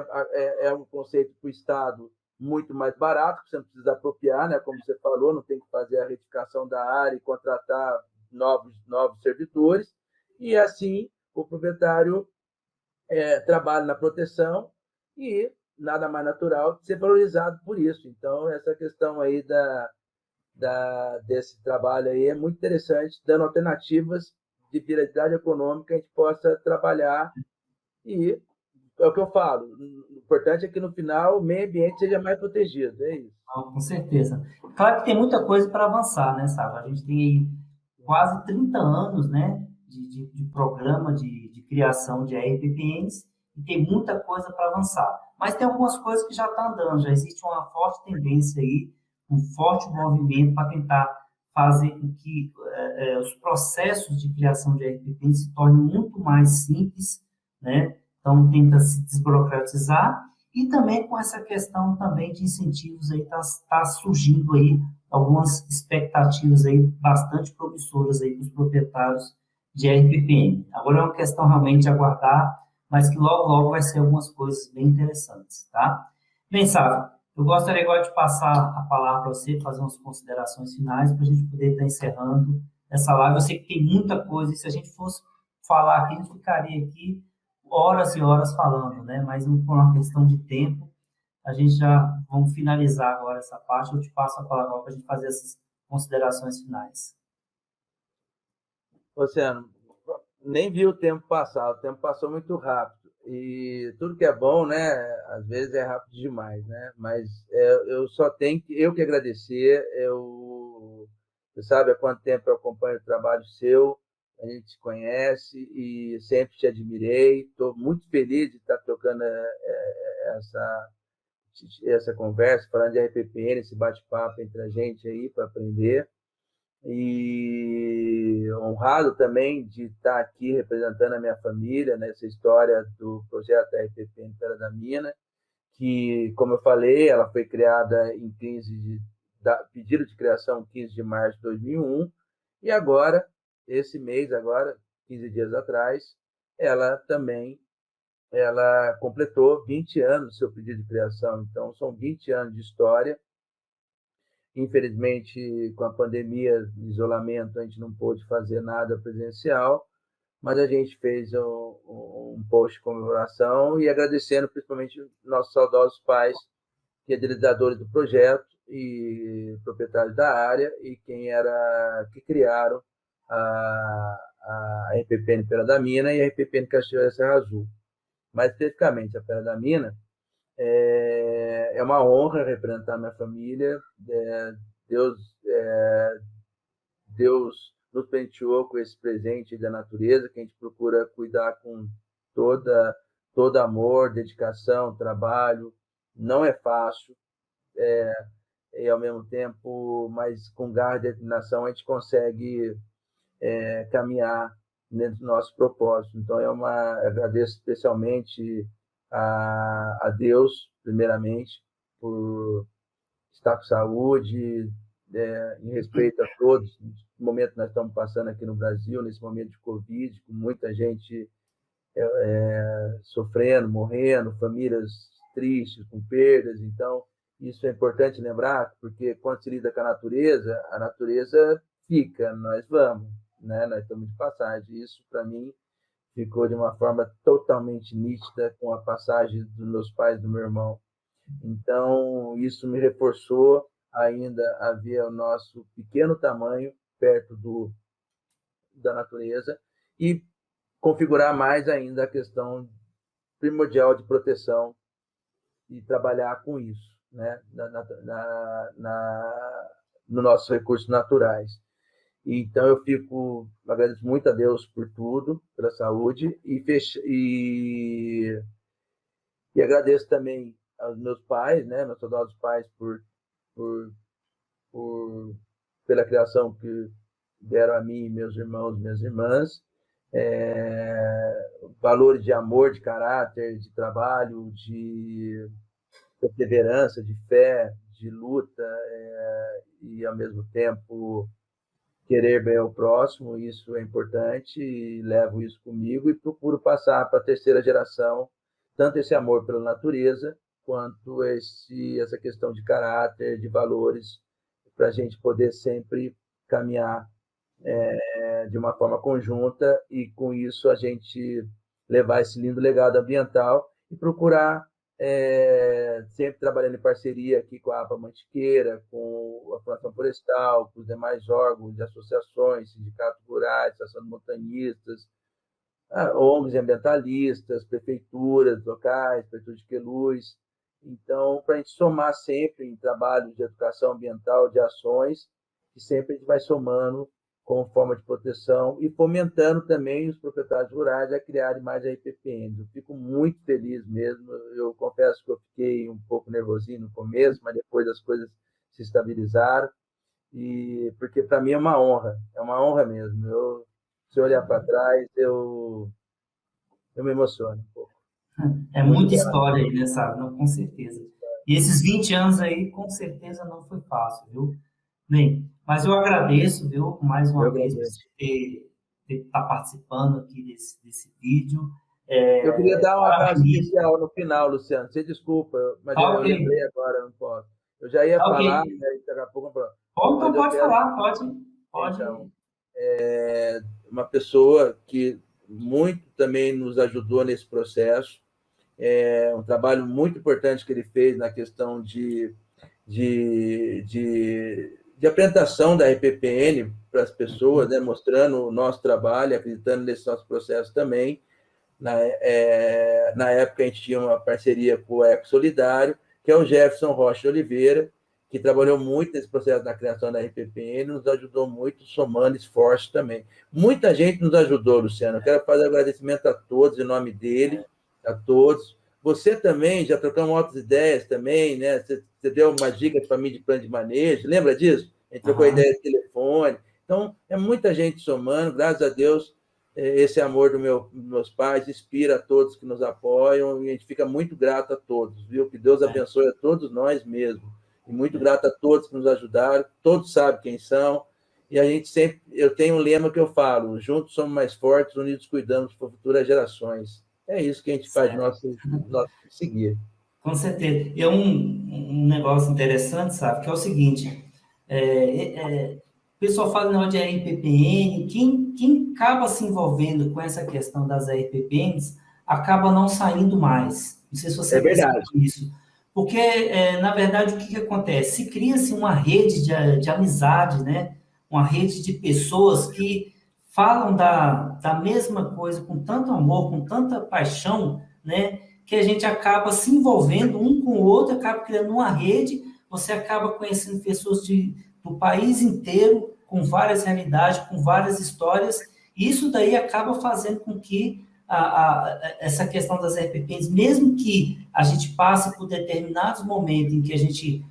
é um conceito para o Estado muito mais barato, que você não precisa apropriar, né? Como você falou, não tem que fazer a retificação da área e contratar novos servidores, e assim o proprietário trabalha na proteção e nada mais natural de ser valorizado por isso. Então, essa questão aí desse trabalho aí é muito interessante, dando alternativas de viabilidade econômica que a gente possa trabalhar. E é o que eu falo, o importante é que no final o meio ambiente seja mais protegido, é isso. Com certeza. Claro que tem muita coisa para avançar, né, Sávio? A gente tem aí quase 30 anos, né, de programa de criação de RPPNs e tem muita coisa para avançar. mas tem algumas coisas que já estão andando, já existe uma forte tendência aí, um forte movimento para tentar fazer com que os processos de criação de RPP se tornem muito mais simples, né? Então, tenta se desburocratizar e também com essa questão também de incentivos aí, tá surgindo aí algumas expectativas aí bastante promissoras aí para os proprietários de RPPN. Agora é uma questão realmente de aguardar, mas que logo, logo vai ser algumas coisas bem interessantes, tá? Bem, Sávio, eu gostaria agora de passar a palavra para você, fazer umas considerações finais, para a gente poder estar encerrando essa live. Eu sei que tem muita coisa, e se a gente fosse falar aqui, a gente ficaria aqui horas e horas falando, né? Mas por uma questão de tempo, a gente já vamos finalizar agora essa parte. Eu te passo a palavra para a gente fazer essas considerações finais. Luciano, nem vi o tempo passar, o tempo passou muito rápido. E tudo que é bom, né, às vezes é rápido demais, né? Mas eu só tenho que agradecer. Você sabe há quanto tempo eu acompanho o trabalho seu, a gente se conhece e sempre te admirei. Estou muito feliz de estar trocando essa conversa, falando de RPPN, esse bate-papo entre a gente aí para aprender. E honrado também de estar aqui representando a minha família nessa história do projeto RPPN Pera da Mina, que, como eu falei, ela foi criada em pedido de criação 15 de março de 2001, e agora, esse mês, agora, 15 dias atrás, ela completou 20 anos do seu pedido de criação. Então, são 20 anos de história. Infelizmente, com a pandemia, isolamento, a gente não pôde fazer nada presencial, mas a gente fez um post de comemoração e agradecendo principalmente nossos saudosos pais, que são idealizadores do projeto e proprietários da área, e que criaram a RPPN Pera da Mina e a RPPN Cachoeira Serra Azul. Mais especificamente, a Pera da Mina é uma honra representar a minha família. Deus, Deus nos presenteou com esse presente da natureza, que a gente procura cuidar com todo amor, dedicação, trabalho. Não é fácil, e ao mesmo tempo, mas com garra e determinação, a gente consegue caminhar dentro do nosso propósito. Então, agradeço especialmente a Deus, primeiramente, por estar com saúde, em respeito a todos. No momento que nós estamos passando aqui no Brasil, nesse momento de Covid, com muita gente sofrendo, morrendo, famílias tristes, com perdas. Então, isso é importante lembrar, porque quando se lida com a natureza fica, nós vamos, né? Nós estamos de passagem. Isso, para mim, ficou de uma forma totalmente nítida com a passagem dos meus pais e do meu irmão. Então, isso me reforçou ainda a ver o nosso pequeno tamanho perto da natureza e configurar mais ainda a questão primordial de proteção e trabalhar com isso, né, nos nossos recursos naturais. Então, agradeço muito a Deus por tudo, pela saúde, e agradeço também aos meus pais, né, meus saudosos pais, pela criação que deram a mim, meus irmãos, minhas irmãs, valores de amor, de caráter, de trabalho, de perseverança, de fé, de luta, e ao mesmo tempo querer bem ao próximo. Isso é importante, e levo isso comigo e procuro passar para a terceira geração tanto esse amor pela natureza quanto essa questão de caráter, de valores, para a gente poder sempre caminhar de uma forma conjunta, e com isso a gente levar esse lindo legado ambiental e procurar sempre trabalhando em parceria aqui com a APA Mantiqueira, com a Fundação Florestal, com os demais órgãos de associações, sindicatos rurais, associação de montanistas, ONGs ambientalistas, prefeituras locais, prefeitura de Queluz. Então, para a gente somar sempre em trabalhos de educação ambiental, de ações, que sempre a gente vai somando como forma de proteção e fomentando também os proprietários rurais a criarem mais RPPNs. Eu fico muito feliz mesmo. Eu confesso que eu fiquei um pouco nervosinho no começo, mas depois as coisas se estabilizaram, e porque para mim é uma honra mesmo. Se eu olhar para trás, eu me emociono um pouco. É Muito muita grato. história aí, né, sabe? Não, com certeza. E esses 20 anos aí, com certeza, não foi fácil, viu? Bem, mas eu agradeço, viu, mais Eu uma vez, por você agradeço. estar participando aqui desse vídeo. Eu queria dar um abraço Parabenizo. especial no final, Luciano. Você desculpa, mas Tá eu ok, lembrei agora, não posso. Eu já ia tá ok. falar, mas daqui a pouco. Bom, Mas então eu pode quero, falar, pode. então, uma pessoa que muito também nos ajudou nesse processo. É um trabalho muito importante que ele fez na questão de apresentação da RPPN para as pessoas, né, mostrando o nosso trabalho, acreditando nesse nosso processo também. Na época, a gente tinha uma parceria com o Eco Solidário, que é o Jefferson Rocha Oliveira, que trabalhou muito nesse processo da criação da RPPN, nos ajudou muito, somando esforços também. Muita gente nos ajudou, Luciano. Eu quero fazer agradecimento a todos, em nome dele, a todos. Você também, já trocamos outras ideias também, né? Você deu umas dicas para mim de plano de manejo, lembra disso? A gente trocou Aham. ideia de telefone. Então, é muita gente somando, graças a Deus, esse amor dos meus pais inspira a todos que nos apoiam, e a gente fica muito grato a todos, viu? Que Deus abençoe a todos nós mesmo. E muito grato a todos que nos ajudaram, todos sabem quem são, e a gente sempre, eu tenho um lema que eu falo: juntos somos mais fortes, unidos cuidamos por futuras gerações. É isso que a gente faz de nosso seguir. Com certeza. E é um negócio interessante, sabe? Que é o seguinte: o pessoal fala não de RPPN, quem acaba se envolvendo com essa questão das RPPNs acaba não saindo mais. Não sei se É você percebeu verdade. isso. Porque, na verdade, o que acontece? Se cria-se uma rede de amizade, né? Uma rede de pessoas que falam da mesma coisa com tanto amor, com tanta paixão, né? Que a gente acaba se envolvendo um com o outro, acaba criando uma rede, você acaba conhecendo pessoas do país inteiro, com várias realidades, com várias histórias, e isso daí acaba fazendo com que essa questão das RPPs, mesmo que a gente passe por determinados momentos em que a gente,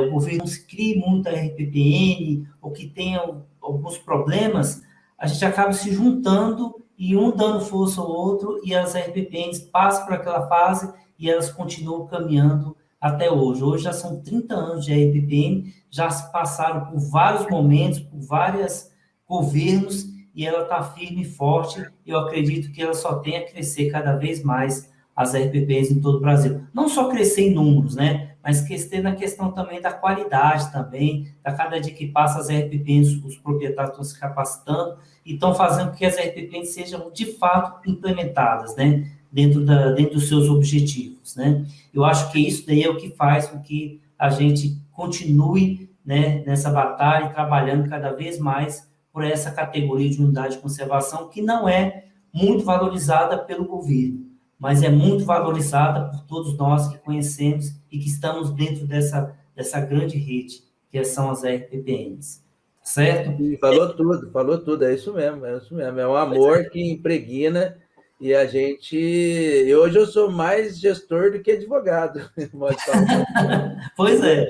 o governo não se crie muito a RPPN, ou que tenha alguns problemas, a gente acaba se juntando e um dando força ao outro, e as RPPNs passam por aquela fase e elas continuam caminhando até hoje. Hoje já são 30 anos de RPPN, já se passaram por vários momentos, por vários governos, e ela está firme e forte. Eu acredito que ela só tem a crescer cada vez mais, as RPPs em todo o Brasil. Não só crescer em números, né? Mas crescer na questão também da qualidade também, a cada dia que passa as RPPs, os proprietários estão se capacitando e estão fazendo com que as RPPs sejam de fato implementadas, né? Dentro dos seus objetivos, né? Eu acho que isso daí é o que faz com que a gente continue, né, nessa batalha, trabalhando cada vez mais por essa categoria de unidade de conservação, que não é muito valorizada pelo governo, mas é muito valorizada por todos nós que conhecemos e que estamos dentro dessa grande rede, que são as RPPNs. Certo? E falou tudo, é isso mesmo, é isso mesmo. É um Pois amor que impregna, e a gente. E hoje eu sou mais gestor do que advogado, pode falar. Pois é.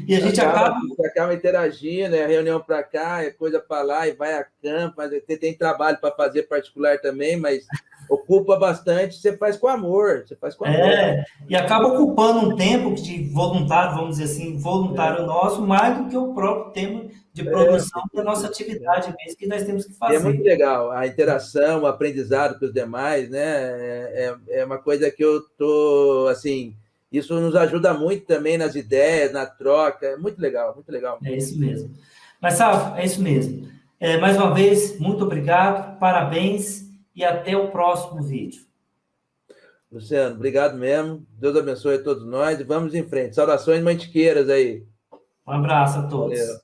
E a gente acaba. Acaba interagindo, é reunião para cá, é coisa para lá, e vai a campo, mas você tem trabalho para fazer particular também, mas ocupa bastante, você faz com amor, você faz com amor. E acaba ocupando um tempo de voluntário, vamos dizer assim, É, voluntário nosso, mais do que o próprio tempo de produção da nossa atividade mesmo, que nós temos que e é muito fazer. legal a interação, o aprendizado com os demais, né? É uma coisa que eu tô assim, isso nos ajuda muito também nas ideias, na troca, é muito legal É mesmo. isso mesmo. Mas, Safo, é isso mesmo. Mais uma vez, muito obrigado, parabéns e até o próximo vídeo. Luciano, obrigado mesmo. Deus abençoe a todos nós e vamos em frente. Saudações mantiqueiras aí. Um abraço a Valeu. todos.